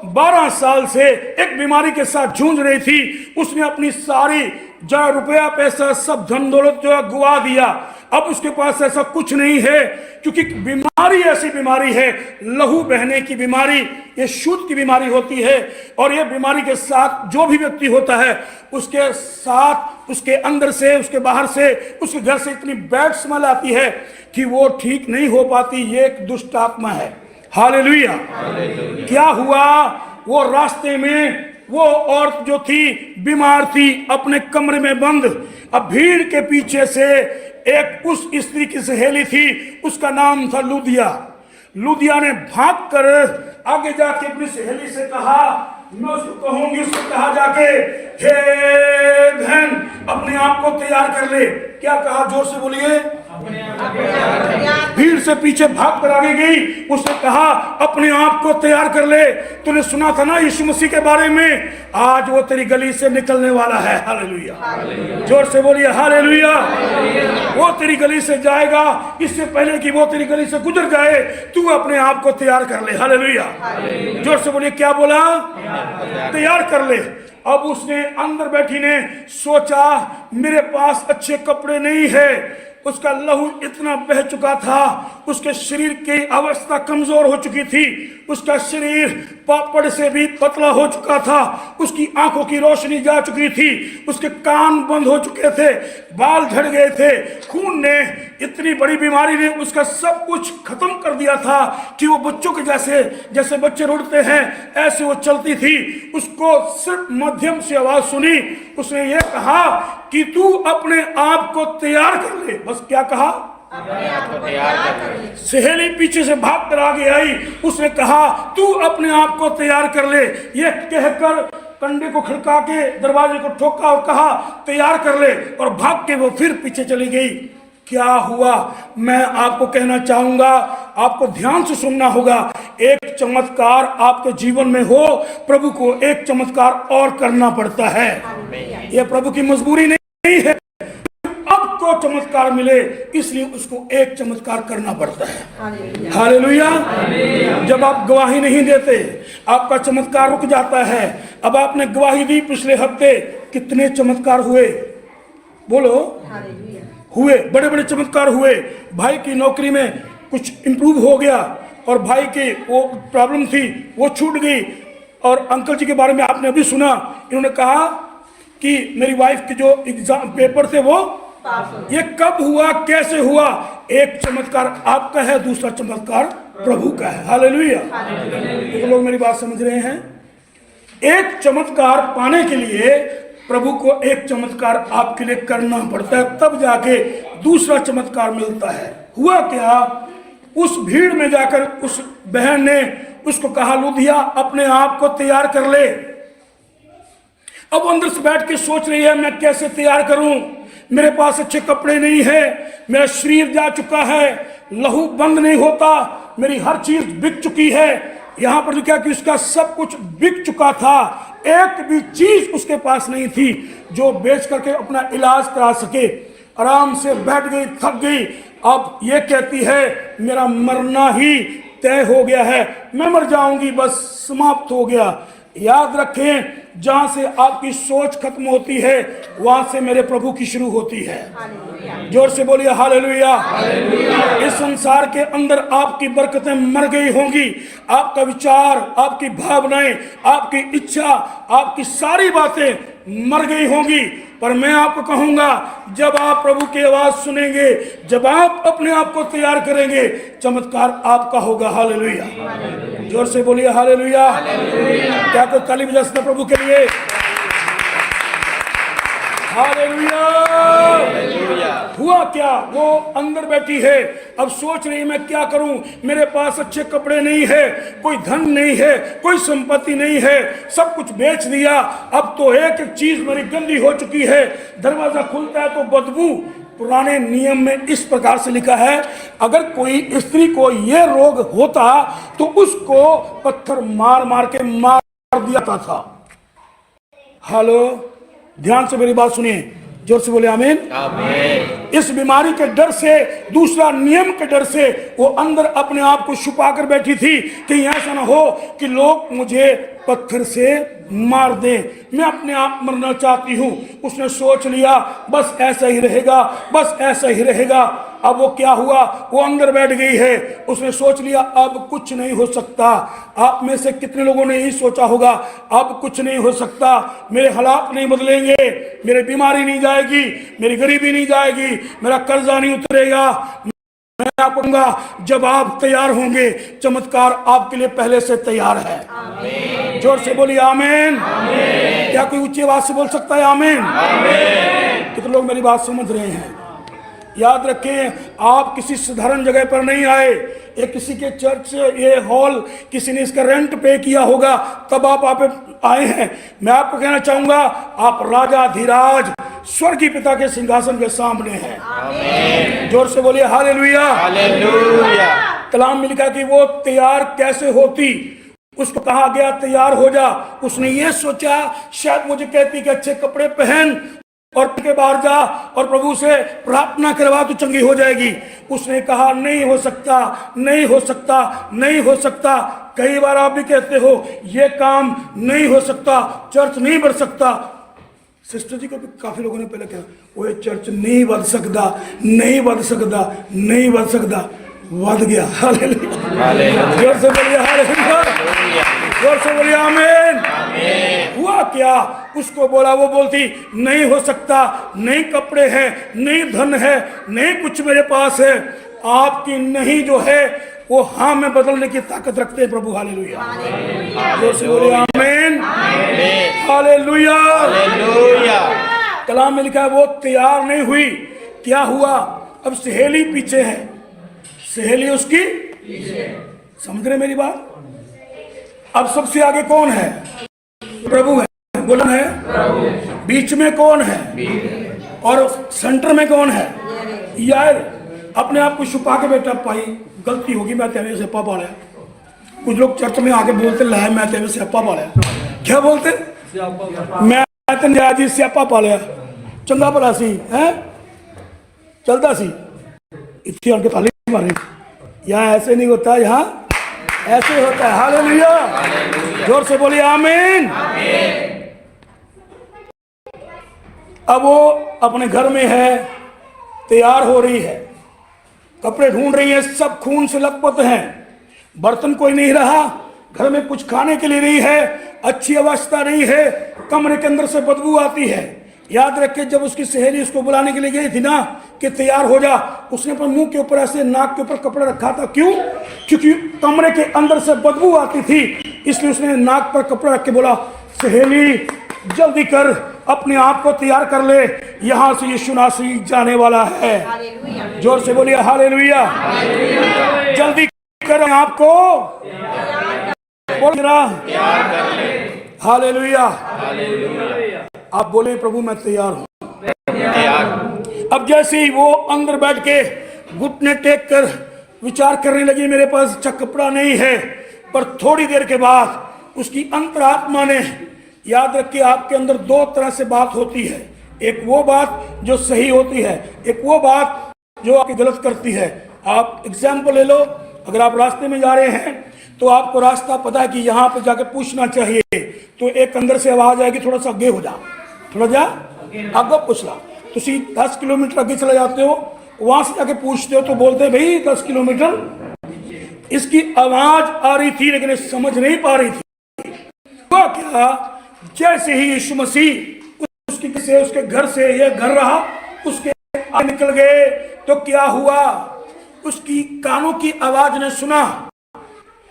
12 साल से एक बीमारी के साथ जूझ रही थी। उसने अपनी सारी जो रुपया पैसा सब धन दौलत जो गुआ दिया। अब उसके पास ऐसा कुछ नहीं है, क्योंकि बीमारी ऐसी बीमारी है, लहू बहने की बीमारी, ये शुद्ध की बीमारी होती है। और ये बीमारी के साथ जो भी व्यक्ति होता है, उसके साथ, उसके अंदर से, उसके बाहर से, उसके घर से इतनी बैड स्मेल आती है कि वो ठीक नहीं हो पाती। ये एक दुष्ट आत्मा है। हालेलुया। क्या हुआ, वो रास्ते में वो औरत जो थी बीमार थी, अपने कमरे में बंद। अब भीड़ के पीछे से एक उस स्त्री की सहेली थी, उसका नाम था लुदिया। लुदिया ने भागकर आगे जाके अपनी सहेली से कहा, मैं उसको कहूंगी, उसको कहा जाके, हे बहन अपने आप को तैयार कर ले। क्या कहा? जोर से बोलिए। भीड़ से पीछे भाग कर आगे गई, उसने कहा अपने आप को तैयार कर ले। तूने सुना था ना यीशु मसीह के बारे में, आज वो तेरी गली से निकलने वाला है। हालेलुया। जोर से बोलिए हालेलुया। वो तेरी गली से जाएगा, इससे पहले कि वो तेरी गली से गुजर जाए तू अपने आप को तैयार कर ले। हालेलुया। जोर से बोलिए। क्या बोला? तैयार कर ले। अब उसने अंदर बैठी ने सोचा मेरे पास अच्छे कपड़े नहीं है। उसका लहू इतना बह चुका था, उसके शरीर की अवस्था कमजोर हो चुकी थी, उसका शरीर पापड़ से भी पतला हो चुका था, उसकी आंखों की रोशनी जा चुकी थी, उसके कान बंद हो चुके थे, बाल झड़ गए थे। खून ने, इतनी बड़ी बीमारी ने उसका सब कुछ खत्म कर दिया था कि वो बच्चों के जैसे बच्चे रुड़ते हैं ऐसे वो चलती थी। उसको सिर्फ मध्यम से आवाज सुनी, उसने ये कहा कि तू अपने आप को तैयार कर ले। बस क्या कहा? सहेली पीछे से भाग कर आगे आई, उसने कहा तू अपने आप को तैयार कर ले। ये कहकर कंडे को खड़का के दरवाजे को ठोका और कहा तैयार कर ले, और भाग के वो फिर पीछे चली गई। क्या हुआ? मैं आपको कहना चाहूंगा, आपको ध्यान से सुनना होगा। एक चमत्कार आपके जीवन में हो, प्रभु को एक चमत्कार और करना पड़ता है। यह प्रभु की मजबूरी नहीं है को चमत्कार मिले, इसलिए उसको एक चमत्कार करना पड़ता है। हालेलुया। जब आप गवाही नहीं देते, आपका चमत्कार रुक जाता है। अब आपने गवाही दी, पिछले हफ्ते कितने चमत्कार हुए? बोलो। हुए, बड़े बड़े चमत्कार हुए। भाई की नौकरी में कुछ इंप्रूव हो गया, और भाई की वो प्रॉब्लम थी वो छूट गई। और अंकल जी के बारे में आपने अभी सुना, इन्होंने कहा कि मेरी वाइफ के जो एग्जाम पेपर थे वो ये कब हुआ, कैसे हुआ? एक चमत्कार आपका है, दूसरा चमत्कार प्रभु का है। हालेलुया। तो लोग मेरी बात समझ रहे हैं? एक चमत्कार पाने के लिए प्रभु को एक चमत्कार आपके लिए करना पड़ता है, तब जाके दूसरा चमत्कार मिलता है। हुआ क्या? उस भीड़ में जाकर उस बहन ने उसको कहा लुधिया अपने आप को तैयार कर ले। अब अंदर से बैठ के सोच रही है मैं कैसे तैयार करूं, मेरे पास अच्छे कपड़े नहीं है, मेरा शरीर जा चुका है, लहू बंद नहीं होता, मेरी हर चीज बिक चुकी है। यहां पर जो क्या कि उसका सब कुछ बिक चुका था, एक भी चीज उसके पास नहीं थी जो बेच करके अपना इलाज करा सके। आराम से बैठ गई, थक गई। अब ये कहती है मेरा मरना ही तय हो गया है, मैं मर जाऊंगी, बस समाप्त हो गया। याद रखें, जहां से आपकी सोच खत्म होती है वहां से मेरे प्रभु की शुरू होती है। जोर से बोलिए हालेलुया। इस संसार के अंदर आपकी बरकतें मर गई होंगी, आपका विचार, आपकी भावनाएं, आपकी इच्छा, आपकी सारी बातें मर गई होंगी। पर मैं आपको कहूंगा, जब आप प्रभु की आवाज सुनेंगे, जब आप अपने आप को तैयार करेंगे, चमत्कार आपका होगा। हालेलुया। जोर से बोलिए हालेलुया। क्या कोई ताली बजा सकता प्रभु के लिए? हालेलुया। हुआ क्या? वो अंदर बैठी है, अब सोच रही मैं क्या करूं, मेरे पास अच्छे कपड़े नहीं है, कोई धन नहीं है, कोई संपत्ति नहीं है, सब कुछ बेच दिया। अब तो एक एक चीज मेरी गंदी हो चुकी है, दरवाजा खुलता है तो बदबू। पुराने नियम में इस प्रकार से लिखा है, अगर कोई स्त्री को यह रोग होता तो उसको पत्थर मार मार के मार दिया था। हेलो, ध्यान से मेरी बात सुनिए, जोर से बोले आमीन। आमीन। इस बीमारी के डर से, दूसरा नियम के डर से वो अंदर अपने आप को छुपा कर बैठी थी कि ऐसा ना हो कि लोग मुझे पत्थर से मार दे, मैं अपने आप मरना चाहती हूं। उसने सोच लिया बस ऐसा ही रहेगा, बस ऐसा ही रहेगा। अब वो क्या हुआ, वो अंदर बैठ गई है। उसने सोच लिया अब कुछ नहीं हो सकता। आप में से कितने लोगों ने यही सोचा होगा, अब कुछ नहीं हो सकता, मेरे हालात नहीं बदलेंगे, मेरी बीमारी नहीं जाएगी, मेरी गरीबी नहीं जाएगी, मेरा कर्जा नहीं उतरेगा। मैं आपको कहूंगा, जब आप तैयार होंगे, चमत्कार आपके लिए पहले से तैयार है। आमीन। जोर से बोलिए आमीन। आमीन। क्या कोई ऊंची आवाज से बोल सकता है आमीन? आमीन। कितने लोग मेरी बात समझ रहे हैं? याद रखें, आप किसी साधारण जगह पर नहीं आए, ये किसी के चर्च, ये हॉल किसी ने इसका रेंट पे किया होगा तब आप आए हैं। मैं आपको कहना चाहूंगा, आप राजा धीराज स्वर्गीय पिता के सिंहासन के सामने हैं। आमीन। जोर से बोलिए हालेलुया। हालेलुया। कलाम में लिखा कि वो तैयार कैसे होती, उसको कहा गया तैयार हो जा। उसने ये सोचा शायद मुझे कहती कि अच्छे कपड़े पहन और के बाहर जा और प्रभु से प्रार्थना करवा तो चंगी हो जाएगी। उसने कहा नहीं हो सकता, नहीं हो सकता, नहीं हो सकता। कई बार आप भी कहते हो ये काम नहीं हो सकता, चर्च नहीं बढ़ सकता। सिस्टर जी को भी काफी लोगों ने पहले कहा वो ये चर्च नहीं बढ़ सकता, नहीं बढ़ सकता, नहीं बढ़ सकता, बढ़ गया। हालेलुया। जोर से बोलिए हालेलुया। जोर से बोलिए आमीन। हुआ क्या? उसको बोला, वो बोलती नहीं हो सकता, नहीं कपड़े हैं, नहीं धन है, नहीं कुछ मेरे पास है। आपकी नहीं जो है वो हाँ में बदलने की ताकत रखते हैं प्रभु। हालेलुया। जोर से बोलिए आमीन। हालेलुया। कलाम में लिखा है वो तैयार नहीं हुई। क्या हुआ? अब सहेली पीछे है, सहेली उसकी, समझ रहे मेरी बात? अब सबसे आगे कौन है? प्रभु है। बोलो है प्रभु। बीच में कौन है? और सेंटर में कौन है? यार अपने आप को छुपा के बैठा पाई, गलती होगी, मैं तेरे से पापा पाया। कुछ लोग चर्च में आके बोलते ला मैं तेरे से पापा पाया। क्या बोलते? मैं जी स्यापा पा लिया, चंगा भला सी है, चलता सी। इतनी आके ताली मारे। यहाँ ऐसे नहीं होता, यहाँ ऐसे होता है। हालेलुया। जोर से बोलिए आमीन। अब वो अपने घर में है, तैयार हो रही है, कपड़े ढूंढ रही है, सब खून से लथपथ हैं, बर्तन कोई नहीं रहा, घर में कुछ खाने के लिए नहीं है, अच्छी अवस्था नहीं है, कमरे के अंदर से बदबू आती है। याद रखे जब उसकी सहेली उसको बुलाने के लिए गई थी ना कि तैयार हो जा, उसने अपने मुंह के ऊपर ऐसे नाक के ऊपर कपड़ा रखा था। क्यों? क्योंकि कमरे के अंदर से बदबू आती थी, इसलिए उसने नाक पर कपड़ा रख के बोला सहेली जल्दी कर, अपने आप को तैयार कर ले, यहां से यीशु नासरी जाने वाला है। जोर से बोलिए हालेलुया। जल्दी कर आपको बोल रहा। हालेलुया। आप बोले प्रभु मैं तैयार हूं। अब जैसे ही वो अंदर बैठ के घुटने टेक कर विचार करने लगी, मेरे पास अच्छा कपड़ा नहीं है, पर थोड़ी देर के बाद उसकी अंतरात्मा ने, याद रखिए आपके अंदर दो तरह से बात होती है, एक वो बात जो सही होती है, एक वो बात जो आपकी गलत करती है। आप एग्जाम्पल ले लो, अगर आप रास्ते में जा रहे हैं तो आपको रास्ता पता है कि यहाँ पे जाके पूछना चाहिए, तो एक अंदर से आवाज आएगी थोड़ा सा आगे हो जा, थोड़ा जा आगे पूछ ला। तो 10 किलोमीटर आगे चले जाते हो, वहां से जाके पूछते हो तो बोलते हैं भाई 10 किलोमीटर। इसकी आवाज आ रही थी लेकिन समझ नहीं पा रही थी। हुआ क्या? जैसे ही यीशु मसीह उसके घर से ये घर रहा, उसके निकल गए तो क्या हुआ? उसकी कानों की आवाज ने सुना,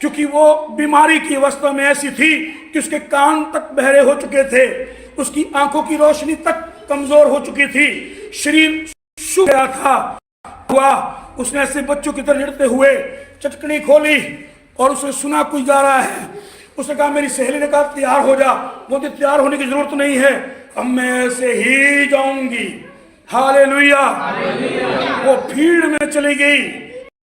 क्योंकि वो बीमारी की अवस्था में ऐसी थी कि उसके कान तक बहरे हो चुके थे, उसकी आंखों की रोशनी तक कमजोर हो चुकी थी, शरीर सूख गया था। हुआ उसने ऐसे बच्चों की तरह लड़ते हुए चटकनी खोली और उसने सुना कुछ जा रहा है। उसने कहा, मेरी सहेली ने कहा तैयार हो जा। वो तो तैयार होने की जरूरत नहीं है, अब मैं ऐसे ही जाऊंगी। हालेलुया। वो भीड़ में चली गई।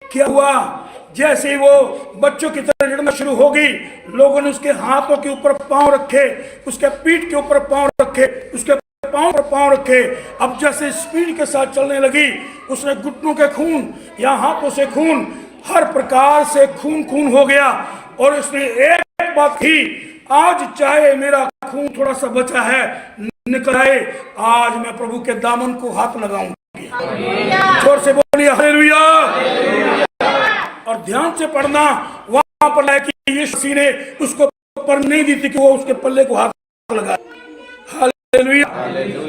क्या हुआ? जैसे ही वो बच्चों की तरह लड़ना शुरू हो गई, लोगों ने उसके हाथों के ऊपर पांव रखे, उसके पीठ के ऊपर पांव रखे, उसके पांव पर पांव रखे। अब जैसे स्पीड के साथ चलने लगी, उसने घुटनों के खून या हाथों से खून, हर प्रकार से खून खून हो गया। और उसने एक बात की, आज चाहे मेरा खून थोड़ा सा बचा है निकल आए, आज मैं प्रभु के दामन को हाथ लगाऊंगी। जोर से बोलिए हालेलुया। और ध्यान से पढ़ना, वहां पर है कि यीशु मसीह ने उसको पर नहीं दी थी कि वो उसके पल्ले को हाथ लगाए। हालेलुया।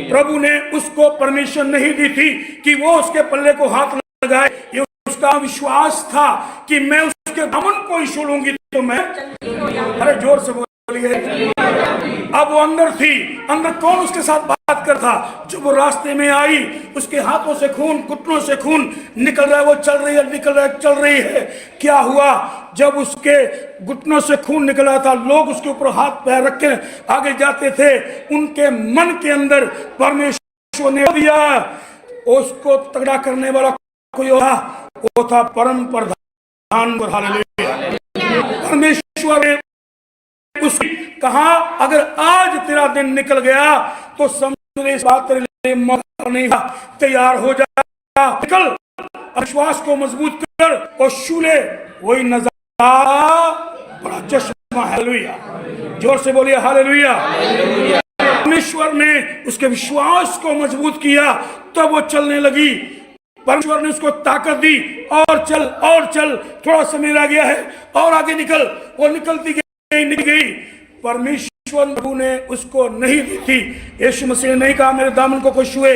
प्रभु ने उसको परमिशन नहीं दी थी कि वो उसके पल्ले को हाथ लगाए। ये उसका विश्वास था कि मैं उसके दामन को ही छूलूंगी तो मैं, अरे जोर से बोलिए। अब वो अंदर थी, अंदर कौन उसके साथ बात कर था? जब वो रास्ते में आई, उसके हाथों से खून, घुटनों से खून निकल रहा है, वो चल रही है, निकल रहा है, चल रही है। क्या हुआ? जब उसके घुटनों से खून निकल रहा था, लोग उसके ऊपर हाथ पैर रख के आगे जाते थे, उनके मन के अंदर परमेश्वर ने दिया, उसको तगड़ा करने वाला कोई था, वो था परम प्रधान। परमेश्वर ने उसकी कहा, अगर आज तेरा दिन निकल गया तो समझ इस बात तेरे लिए मौका नहीं था, तैयार हो जा, निकल, विश्वास को मजबूत कर और शूले वही नजारा, बड़ा चश्मा। हालेलुया। जोर से बोलिए हालेलुया। परमेश्वर ने उसके विश्वास को मजबूत किया, तब वो चलने लगी। परमेश्वर ने उसको ताकत दी, और चल, थोड़ा समय रह गया है और आगे निकल। वो निकलती गई, निकल गई, परमेश्वर प्रभु ने उसको नहीं दी थी। यीशु मसीह ने नहीं कहा मेरे दामन को कोई छुए।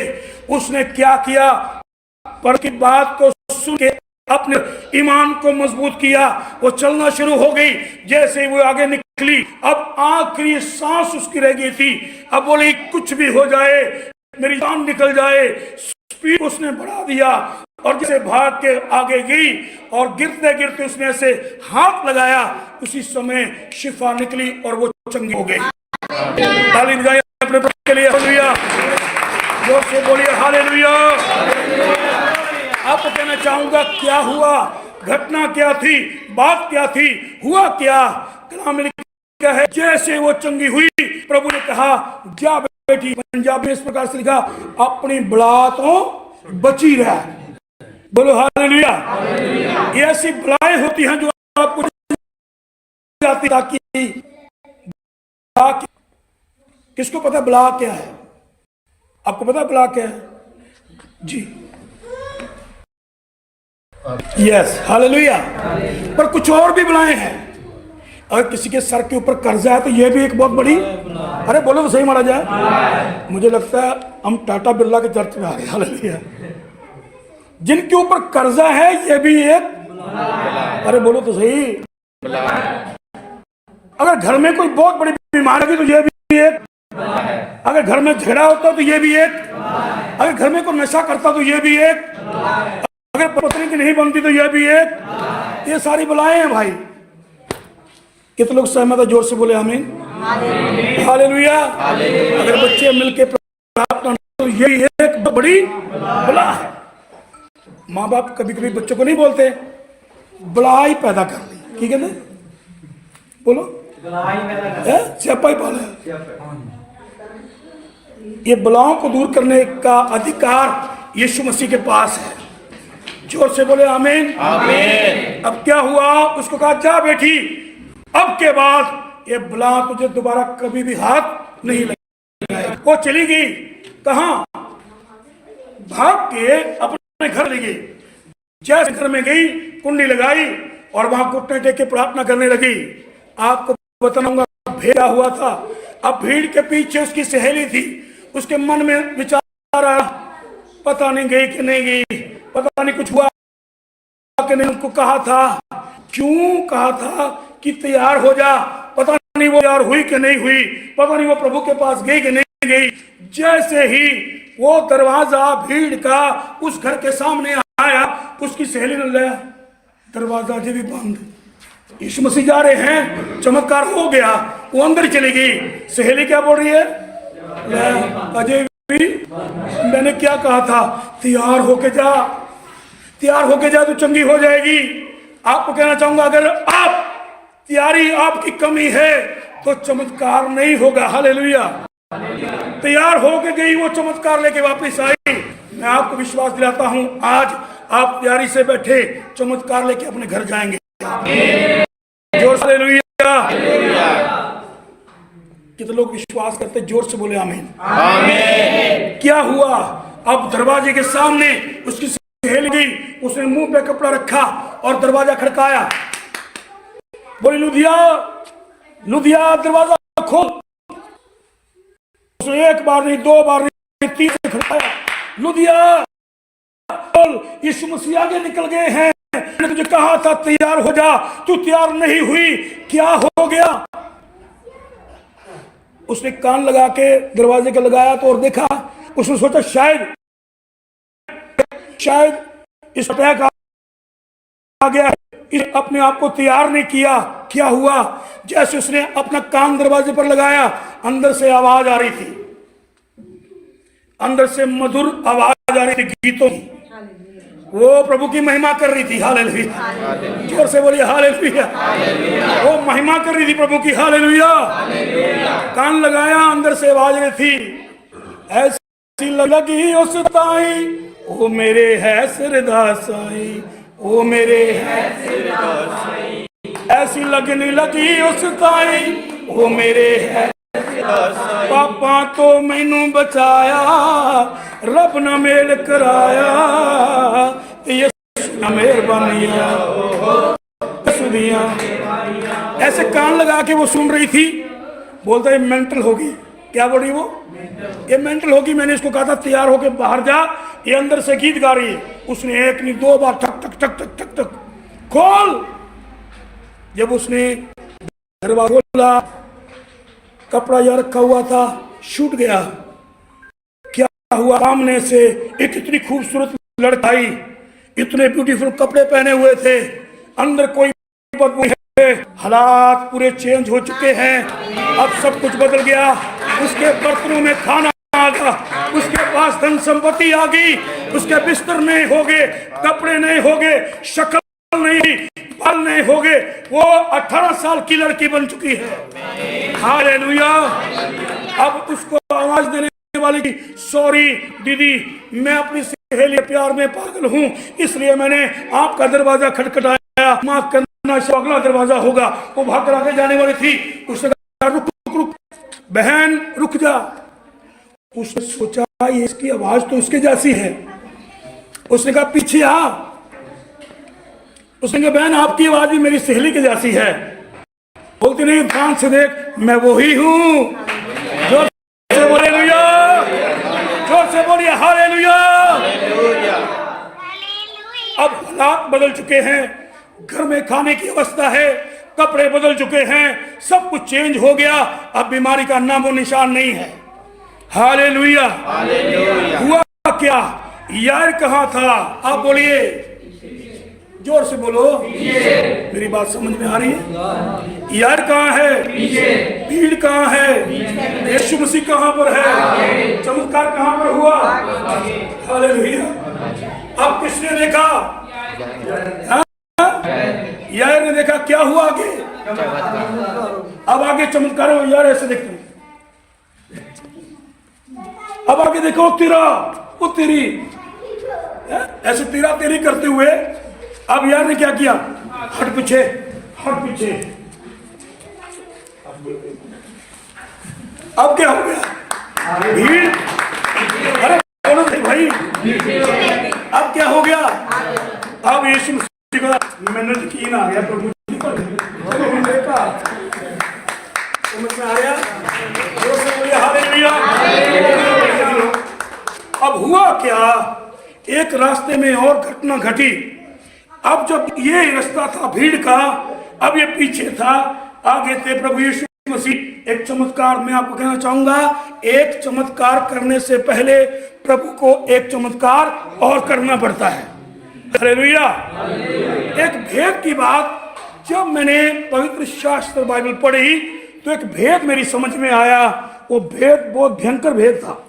उसने क्या किया, पर की बात को सुन के अपने ईमान को मजबूत किया, वो चलना शुरू हो गई। जैसे वो आगे निकली, अब आखिरी सांस उसकी रह गई थी। अब बोली कुछ भी हो जाए, मेरी जान निकल जाए। स्पीड उसने बढ़ा दिया और जैसे भाग के आगे गई और गिरते गिरते उसने ऐसे हाथ लगाया, उसी समय शिफा निकली और वो चंगी हो गई। ताली बजाइए अपने प्रभु के लिए, हालेलुया। जोर से बोलिए हालेलुया। आपको कहना चाहूंगा क्या हुआ, घटना क्या थी, बात क्या थी, हुआ क्या। कलाम में लिखा है जैसे वो चंगी हुई, प्रभु ने कहा जा बेटी। पंजाबी में इस प्रकार से लिखा, अपनी बला तो बची रहा। बोलो हालेलुया। ये ऐसी बलाएं होती हैं जो आपको जाती, ताकि किसको पता बला क्या है? आपको पता बला क्या है जी? Yes hallelujah. पर कुछ और भी बलाएं हैं। अगर किसी के सर के ऊपर कर्जा है तो यह भी एक बहुत बड़ी, अरे बोलो तो सही मारा जाए। मुझे लगता है हम टाटा बिरला के चर्च में आ गए। हालेलुया। जिनके ऊपर कर्जा है यह भी एक, अरे बोलो तो सही। अगर घर में कोई बहुत बड़ी बीमारी है तो यह भी एक, अगर घर में झगड़ा होता तो यह भी एक, अगर घर में कोई नशा करता तो यह भी एक, अगर पत्नी की नहीं बनती तो यह भी एक। ये सारी बलाएं हैं भाई। कितने लोग सहमत है? जोर से बोले आमीन, हालेलुया। अगर बच्चे मिलके प्रार्थना तो यही एक बड़ी बला है। माँ बाप कभी कभी बच्चों को नहीं बोलते, बला ही पैदा कर ली। ठीक है ना, बोलो स्यापा ही पाला। ये बलाओं को दूर करने का अधिकार यीशु मसीह के पास है। जोर से बोले आमीन, आमीन। अब क्या हुआ, उसको कहा जा बेटी, अब के बाद ये बला तुझे दोबारा कभी भी हाथ नहीं लगाएगा। वो चली गई, कहां? भाग के अपने घर ले गई। जैसे घर में गई, कुंडी लगाई और वहां घुटने टेक के प्रार्थना करने लगी। आपको बताऊंगा भीड़ हुआ था। अब भीड़ के पीछे उसकी सहेली थी। उसके मन में विचार आया, पता नहीं गई कि नहीं गई, पता नहीं कुछ हुआ कि नहीं। उनको कहा था, क्यों कहा था कि तैयार हो जा, पता नहीं वो तैयार हुई कि नहीं हुई, पता नहीं वो प्रभु के पास गई कि नहीं गई। जैसे ही वो दरवाजा भीड़ का उस घर के सामने आया, उसकी सहेली ने लिया दरवाजा अजय भी बंद, यीशु मसीह जा रहे हैं, चमत्कार हो गया। वो अंदर चली गई। सहेली क्या बोल रही है? अजय भी, मैंने क्या कहा था, तैयार होके जा, तैयार होके जा तो चंगी हो जाएगी। आपको कहना चाहूंगा अगर आप तैयारी आपकी कमी है तो चमत्कार नहीं होगा। हालेलुया। तैयार होके गई, वो चमत्कार लेके वापस आई। मैं आपको विश्वास दिलाता हूं आज आप तैयारी से बैठे चमत्कार लेके अपने घर जाएंगे। जोर से हालेलुया। कितने लोग विश्वास करते? जोर से बोले आमीन, आमीन। क्या हुआ, अब दरवाजे के सामने उसकी सहेली गई, उसने मुंह पे कपड़ा रखा और दरवाजा खड़काया। बोली लुधिया, लुधिया दरवाजा खोल। उसने एक बार नहीं, दो बार नहीं, तीन से खड़काया, लुधिया खोल। यीशु मसीह आगे निकल गए हैं। मैंने तुझे कहा था तैयार हो जा, तू तैयार नहीं हुई, क्या हो गया? उसने कान लगा के दरवाजे का लगाया तो और देखा, उसने सोचा शायद इस अटैक आ गया, इस अपने आप को तैयार नहीं किया। क्या हुआ, जैसे उसने अपना कान दरवाजे पर लगाया, अंदर से आवाज आ रही थी, अंदर से मधुर आवाज आ रही थी गीतों की। वो प्रभु की महिमा कर रही थी। हालेलुया। जोर से बोलिए हालेलुया। वो महिमा कर रही थी प्रभु की। हालेलुया। कान लगाया, अंदर से आवाज रही थी, ऐसी लगी उस ताई, ओ मेरे है सिरदा साई, ओ मेरे है सिरदा साई। ऐसी लगने लगी उस ताई, ओ मेरे है पापा तो मैनू बचाया, रब ना मेल कराया, यीशु ना मेहरबानियां सुनिया। ऐसे कान लगा के वो सुन रही थी। बोलता है मेंटल होगी। क्या बोल रही वो? ये मेंटल होगी। मैंने इसको कहा था तैयार होके बाहर जा, ये अंदर से गीत गा रही है। उसने एक नहीं 2 बार ठक ठक ठक ठक ठक ठक खोल। जब उसने दरवाजा खोला, कपड़ा यहाँ रखा हुआ था, छूट गया। क्या हुआ? सामने से एक इतनी खूबसूरत लड़की आई, इतने ब्यूटीफुल कपड़े पहने हुए थे, अंदर कोई बदबू है। हालात पूरे चेंज हो चुके हैं। अब सब कुछ बदल गया। उसके बर्तनों में खाना आ गया, उसके पास धन संपत्ति आ गई, उसके बिस्तर नए हो गए, कपड़े नए हो गए, शक्ल नहीं, बाल नए हो गए। वो 18 साल की लड़की बन चुकी है। हालेलुया। अब उसको आवाज देने वाली की, सॉरी दीदी, मैं अपनी सहेली प्यार में पागल हूँ, इसलिए मैंने आपका दरवाजा खटखटाया, माफ करना, अगला दरवाजा होगा। वो भाग कर आगे जाने वाली थी। उसने कहा रुक रुक रुक बहन, रुक जा। उसने सोचा ये इसकी आवाज तो उसके जैसी है। उसने कहा पीछे आ। उसने कहा बहन आपकी आवाज भी मेरी सहेली के जैसी है। बोलती नहीं, ध्यान से देख, मैं वही हूँ। जोर से बोले हालेलुया, जोर से बोलिए हालेलुया। अब हालात बदल चुके हैं, घर में खाने की अवस्था है, कपड़े बदल चुके हैं, सब कुछ चेंज हो गया। अब बीमारी का नामो निशान नहीं है। हालेलुया। हुआ क्या? यार कहाँ था? आप बोलिए, जोर से बोलो। मेरी बात समझ में आ रही है? यार कहाँ है? भीड़ कहाँ है? यीशु मसीह कहाँ पर है? चमत्कार कहाँ पर हुआ? हालेलुया। अब किसने देखा? यार ने देखा। क्या हुआ आगे? अब आगे चमत्कार हो। यार ऐसे देखते हैं। अब आगे देखो, तेरा वो तेरी, ऐसे तेरा तेरी करते हुए अब यार ने क्या किया? हट पीछे, हट पीछे। अब क्या हो गया? भीड़। अरे बोलो भाई, अब क्या हो गया? अब यीशु मसीह को मैंने यकीन आ गया, प्रभु जी पर देखा, समझ में आ गया। जोर से बोलिए हालेलुया। अब हुआ क्या? एक रास्ते में और घटना घटी। अब जब ये रास्ता था भीड़ का, अब ये पीछे था, आगे थे प्रभु यीशु मसीह। एक चमत्कार मैं आपको कहना चाहूंगा, एक चमत्कार करने से पहले प्रभु को एक चमत्कार और करना पड़ता है। हालेलुया। एक भेद की बात, जब मैंने पवित्र शास्त्र बाइबल पढ़ी तो एक भेद मेरी समझ में आया। वो भेद बहुत भयंकर भेद था।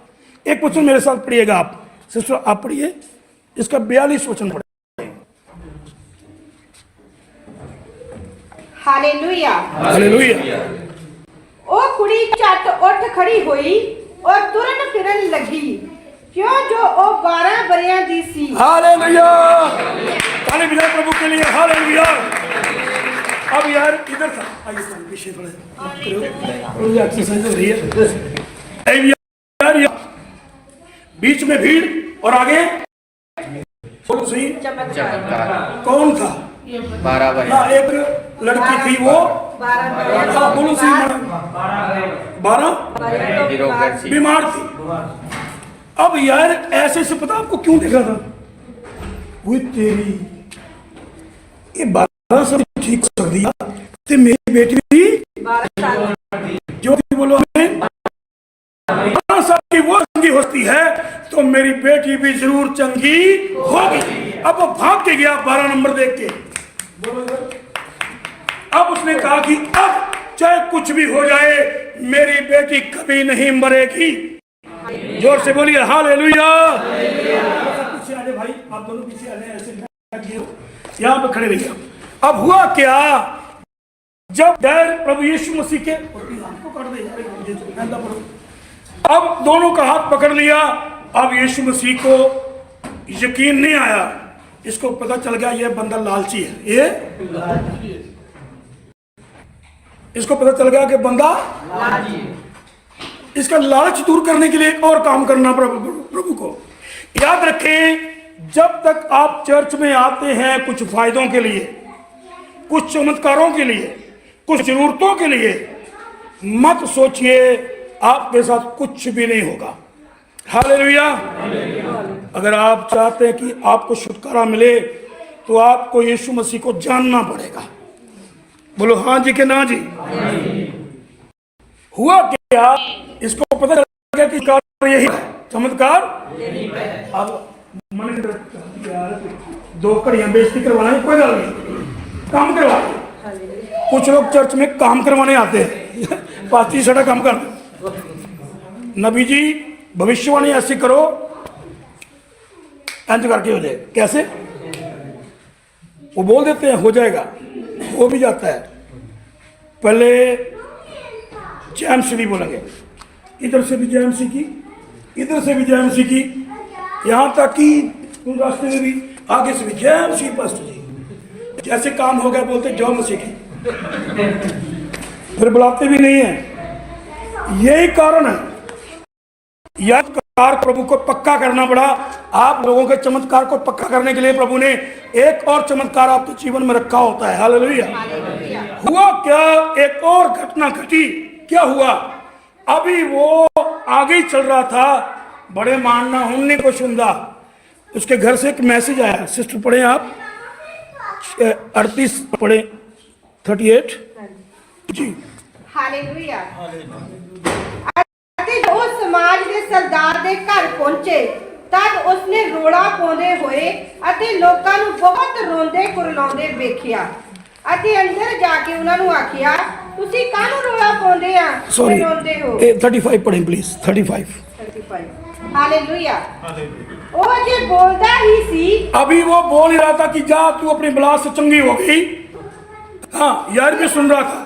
एक वचन मेरे साथ पढ़िएगा आप, सिस्टर आप पढ़िए, इसका 42 वचन पढ़े। हालेलुया। हालेलुया। ओ कुड़ी झट उठ खड़ी हुई और तुरन फिरन लगी, क्यों जो ओ 12 बरियां दी सी। हालेलुया। ताली बजाओ प्रभु के लिए। हालेलुया। अब यार इधर था, आइए पीछे थोड़े करो, एक्सरसाइज हो रही है। यार बीच में भीड़ और आगे सही कौन था? 12 एक लड़की थी, वो 12 बोलो सही, 12 बीमार थी। अब यार ऐसे से पता आपको क्यों देखा था? वो तेरी ये 12 साल ठीक कर दिया तो मेरी बेटी भी जो कि बोलो हमें 12 साल की वो चंगी होती है तो मेरी बेटी भी जरूर चंगी होगी। अब वो भाग के गया 12 नंबर देख के। अब उसने कहा कि अब चाहे कुछ भी हो जाए मेरी बेटी कभी नहीं मरेगी। जोर से बोलिए हालेलुया। पीछे आ जाए भाई, आप दोनों पीछे आ जाए, ऐसे यहाँ पे खड़े रहिए। अब हुआ क्या? जब प्रभु यीशु मसीह के अब दोनों का हाथ पकड़ लिया। अब यीशु मसीह को यकीन नहीं आया, इसको पता चल गया ये बंदा लालची है। ये इसको पता चल गया कि बंदा इसका लालच दूर करने के लिए एक और काम करना प्रभु को। याद रखें, जब तक आप चर्च में आते हैं कुछ फायदों के लिए, कुछ चमत्कारों के लिए, कुछ जरूरतों के लिए मत सोचिए, आपके साथ कुछ भी नहीं होगा। हालेलुया। अगर आप चाहते हैं कि आपको छुटकारा मिले तो आपको यीशु मसीह को जानना पड़ेगा। बोलो हाँ जी के ना जी। हुआ क्या, इसको पता चल गया कि कार्य यही है, चमत्कार। अब मन यार 2 घड़ियां बेइज्जती करवाना है, कोई गल नहीं, काम करवा। कुछ लोग चर्च में काम करवाने आते हैं, पास्टर साडा काम कर, नबी जी भविष्यवाणी ऐसी करो, इंज करके हो जाए। कैसे? वो बोल देते हैं हो जाएगा, हो भी जाता है। पहले जैमसी बोलेंगे, इधर से भी जैमसी की, इधर से भी जैमसी की, यहाँ तक कि रास्ते में भी आगे से भी जैमसी पास्टर जी। जैसे काम हो गया बोलते जो मसीह की, फिर बुलाते भी नहीं है। यही कारण है, यह चमत्कार प्रभु को पक्का करना पड़ा। आप लोगों के चमत्कार को पक्का करने के लिए प्रभु ने एक और चमत्कार आपके जीवन में रखा होता है। हालेलुया। हुआ क्या, एक और घटना घटी। क्या हुआ? अभी वो आगे ही चल रहा था, बड़े मानना होने को सुनदा, उसके घर से एक मैसेज आया। सिस्टर पढ़े आप, 38 पढ़े, 38 जी। ਹਾਲੇਲੂਇਆ। ਅਤੇ ਜੋ ਸਮਾਜ ਦੇ ਸਰਦਾਰ ਦੇ ਘਰ ਪਹੁੰਚੇ ਤਦ ਉਸਨੇ ਰੋਲਾ ਪਾਉਂਦੇ ਹੋਏ ਅਤੇ ਲੋਕਾਂ ਨੂੰ ਬਹੁਤ ਰੋਂਦੇ ਕੁਰਲਾਉਂਦੇ ਵੇਖਿਆ ਅਤੇ ਅੰਦਰ ਜਾ ਕੇ ਉਹਨਾਂ ਨੂੰ ਆਖਿਆ, ਤੁਸੀਂ ਕਾਹਨੂੰ ਰੋਲਾ ਪਾਉਂਦੇ ਆ सॉरी, ਤੇ ਰੋਂਦੇ ਹੋ? 35 पढ़ें प्लीज, 35। हालेलुया। वो जो बोलता ही सी, अभी वो बोल ही रहा था कि जा तू अपनी बला से चंगी हो गई। हाँ, यार भी सुन रहा था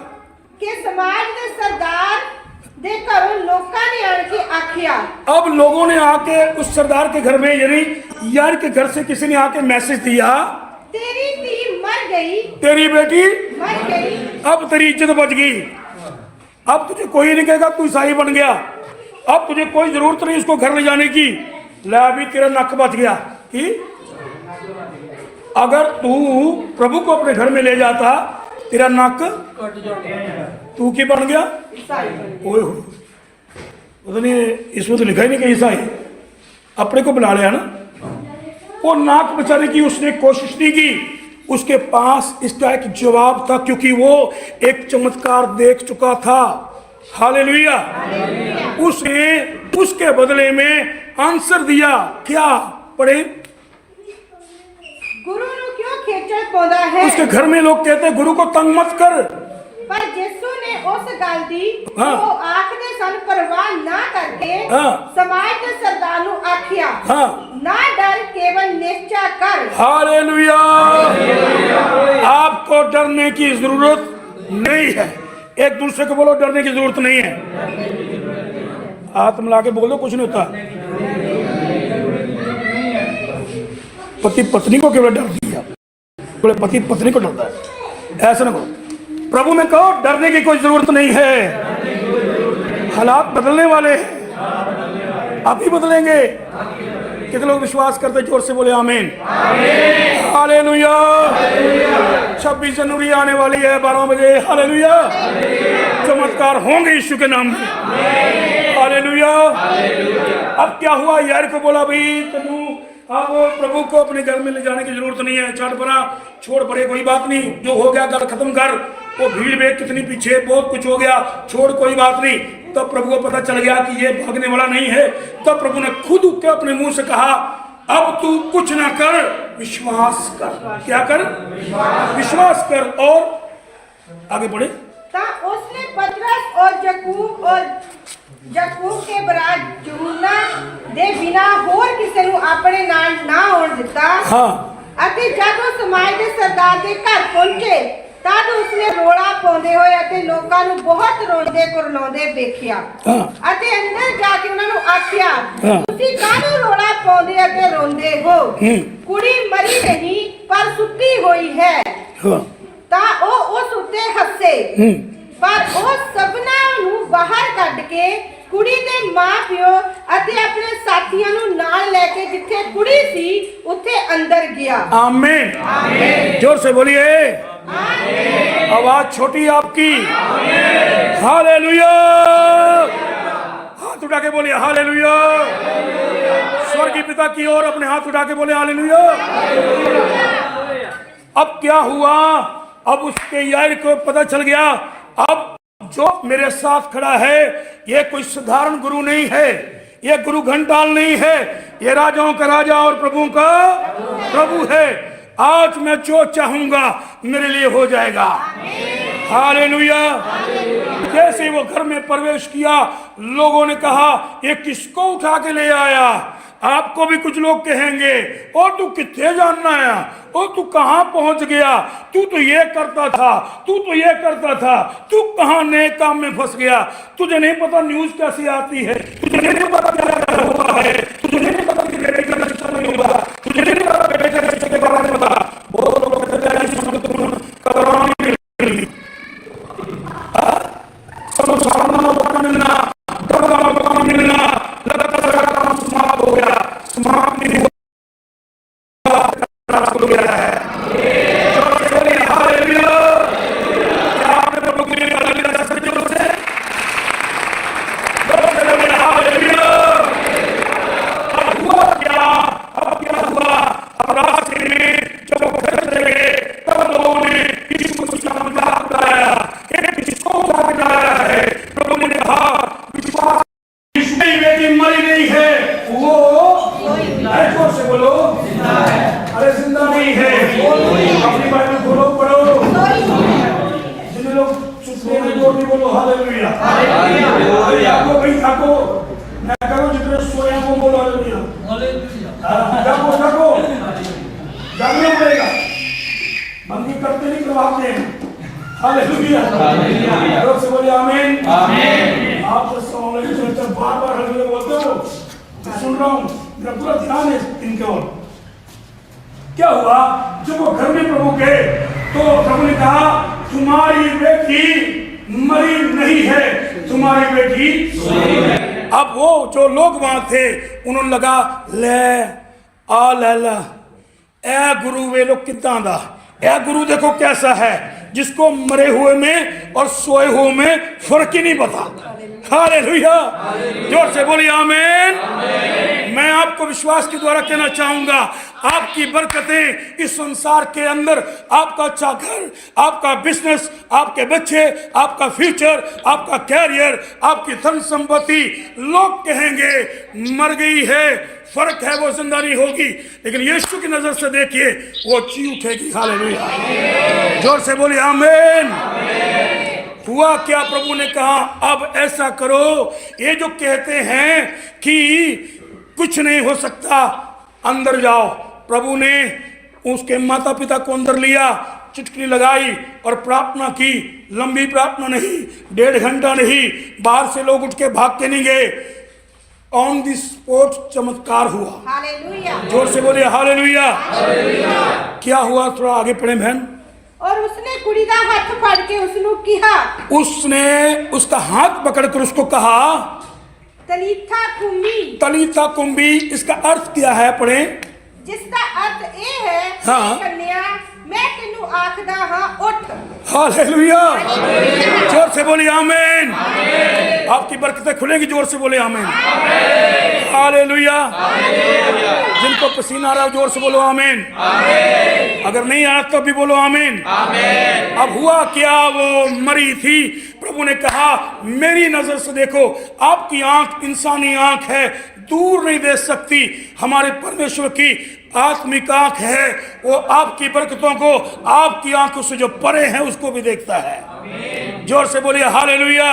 कि समाज के सरदार दे घरों लोकां ने आण के आखिया। अब लोगों ने आके उस सरदार के घर में, यानी यार के घर से किसी ने आके मैसेज दिया, तेरी धी मर गई, तेरी बेटी मर गई, अब तेरी इज्जत बच गई। अब तुझे कोई नहीं कहेगा तू ईसाई बन गया, अब तुझे कोई जरूरत नहीं उसको घर ले जाने की। ला भी तेरा नक बच गया। कि अगर तू प्रभु को अपने घर में ले जाता तेरा नक तू की बन गया? ओए हो, इसमें तो लिखा ही नहीं कि ईसाई, अपने को बुला लिया ना। वो नाक बचाने की उसने कोशिश नहीं की, उसके पास इसका एक जवाब था, क्योंकि वो एक चमत्कार देख चुका था। हालेलुया। उसने उसके बदले में आंसर दिया। क्या? पढ़े, गुरु नु क्यों खेचल पाਉਂਦਾ है? उसके घर में लोग कहते हैं गुरु को तंग मत कर, पर यीशु ने उस गल दी हाँ। वो आखदे सन परवाह ना करके हाँ। समाज के सरदार नु आखिया, हाँ। ना डर केवल निश्चय कर। हालेलुया। आपको डरने की जरूरत नहीं है। एक दूसरे को बोलो डरने की जरूरत नहीं है। हाथ मिला के बोल दो, कुछ नहीं होता। पति पत्नी को केवल डर दिया, बोले पति पत्नी को डरता है, ऐसा ना करो। प्रभु में कहो डरने की कोई जरूरत नहीं है। हालात बदलने वाले हैं, आप ही बदलेंगे। कितने लोग विश्वास करते, जोर से बोले आमीन। हालेलुया। 26 जनवरी आने वाली है 12 बजे। हालेलुया। चमत्कार होंगे यीशु के नाम में। हालेलुया। अब क्या हुआ? यार को बोला भाई तू अब प्रभु को अपने घर में ले जाने की जरूरत नहीं है, छठ बना छोड़ पड़े, कोई बात नहीं, जो हो गया गल खत्म कर। वो भीड़ में कितनी पीछे, बहुत कुछ हो गया, छोड़, कोई बात नहीं। तब प्रभु को पता चल गया कि ये भागने वाला नहीं है। तब प्रभु ने खुद के अपने मुंह से कहा, अब तू कुछ ना कर, विश्वास कर। क्या कर? विश्वास कर। और आगे बढ़े। ता उसने पतरस और याकूब के बरात यूहन्ना दे बिना होर किसे नु अपने नाल ना होण दिता। हाँ। अते जब वो समाज के सरदार के घर पहुंचे तद उसने रोला पाਉਂਦੇ ਹੋਏ ਅਤੇ ਲੋਕਾਂ ਨੂੰ ਬਹੁਤ ਰੋਂਦੇ ਕੁਰਲਾਉਂਦੇ ਵੇਖਿਆ ਅਤੇ ਅੰਦਰ ਜਾ ਕੇ ਉਹਨਾਂ ਨੂੰ ਆਖਿਆ, ਤੁਸੀਂ ਕਾਹਨੂੰ ਰੋਲਾ ਪਾਉਂਦੇ ਅਤੇ ਰੋਂਦੇ ਹੋ? ਕੁੜੀ ਮਰੀ ਨਹੀਂ ਪਰ ਸੁੱਤੀ ਹੋਈ ਹੈ। ਤਾਂ ਉਹ ਉਸ ਉੱਤੇ ਹੱਸੇ, ਪਰ ਉਹ ਸਭਨਾਂ ਨੂੰ ਬਾਹਰ ਕੱਢ ਕੇ ਕੁੜੀ ਦੇ ਮਾਂ-ਪਿਓ ਅਤੇ ਆਪਣੇ ਸਾਥੀਆਂ ਨੂੰ ਨਾਲ ਲੈ ਕੇ ਜਿੱਥੇ ਕੁੜੀ ਸੀ ਉੱਥੇ ਅੰਦਰ ਗਿਆ। आमीन। आमीन। जोर से बोलिए आवाज छोटी आपकी। हालेलुया। हाथ उठा के बोलिए हालेलुया। स्वर्गीय पिता की ओर अपने हाथ उठा के बोले हालेलुया। अब क्या हुआ? अब उसके यार को पता चल गया, अब जो मेरे साथ खड़ा है ये कोई साधारण गुरु नहीं है, ये गुरु घंटाल नहीं है, ये राजाओं का राजा और प्रभु का प्रभु है। आज मैं जो चाहूंगा मेरे लिए हो जाएगा। हालेलुया। जैसे वो घर में प्रवेश किया, लोगों ने कहा ये किसको उठा के ले आया? आपको भी कुछ लोग कहेंगे, और तू कितने जानना है, और तू कहां पहुंच गया, तू तो ये करता था, तू तो ये करता था, तू कहां नए काम में फंस गया? तुझे नहीं पता न्यूज कैसी आती है, तुझे नहीं पता क्या हुआ है, तुझे नहीं पता कि बेटे का रिश्ता नहीं हुआ, तुझे नहीं पता बेटे का रिश्ते के बारे में पता। बहुत लोग कहते हैं हो गया, समाप्त नहीं हुआ, हो गया है। सुन रहा हूं, मेरा पूरा ध्यान है इनके ओर। क्या हुआ? जब वो घर में प्रभु गए तो प्रभु ने कहा तुम्हारी बेटी मरी नहीं है, तुम्हारी बेटी सोई है। अब वो जो लोग वहां थे उन्होंने लगा ले आ लैला ए गुरु वे लोग कितना दा ए गुरु देखो कैसा है, जिसको मरे हुए में और सोए हुए में फर्क ही नहीं पता। हालेलुया। जोर से बोलिए आमीन। मैं आपको विश्वास के द्वारा कहना चाहूंगा, आपकी बरकतें इस संसार के अंदर, आपका अच्छा घर, आपका बिजनेस, आपके बच्चे, आपका फ्यूचर, आपका कैरियर, आपकी धन संपत्ति, लोग कहेंगे मर गई है, फर्क है, वो जिंदा नहीं होगी, लेकिन यीशु की नजर से देखिए वो जी उठेगी। हालेलुया। जोर से बोलिए आमीन। हुआ क्या? प्रभु ने कहा अब ऐसा करो, ये जो कहते हैं कि कुछ नहीं हो सकता, अंदर जाओ। प्रभु ने उसके माता पिता को अंदर लिया, चिटकी लगाई और प्रार्थना की। लंबी प्रार्थना नहीं, 1.5 घंटा नहीं, बाहर से लोग उठ के भाग के नहीं गए, ऑन द स्पॉट चमत्कार हुआ। हालेलुया। जोर से बोलिए हालेलुया। क्या हुआ? थोड़ा आगे पढ़े बहन। और उसने कुड़ी का हाथ फड़ के उसनु कहा, उसने उसका हाथ पकड़कर उसको कहा तलीथा कुम्बी। तलीथा कुम्बी, इसका अर्थ क्या है? पढ़े। जिसका अर्थ ये है, हाँ। कन्या मैं तेनू आखदा हां उठ। हालेलुया। जोर से बोलिए आमीन। आपकी बरकतें खुलेंगी, जोर से बोले आमीन। हालेलुया। जिनको पसीना आ रहा है जोर से बोलो आमीन। अगर नहीं आ रहा तो भी बोलो आमीन। अब हुआ क्या? वो मरी थी। प्रभु ने कहा मेरी नजर से देखो, आपकी आंख इंसानी आंख है, दूर नहीं देख सकती। हमारे परमेश्वर की आत्मिक आंख है, वो आपकी बरकतों को आपकी आंखों से जो परे हैं उसको भी देखता है। जोर से बोलिए हालेलुया।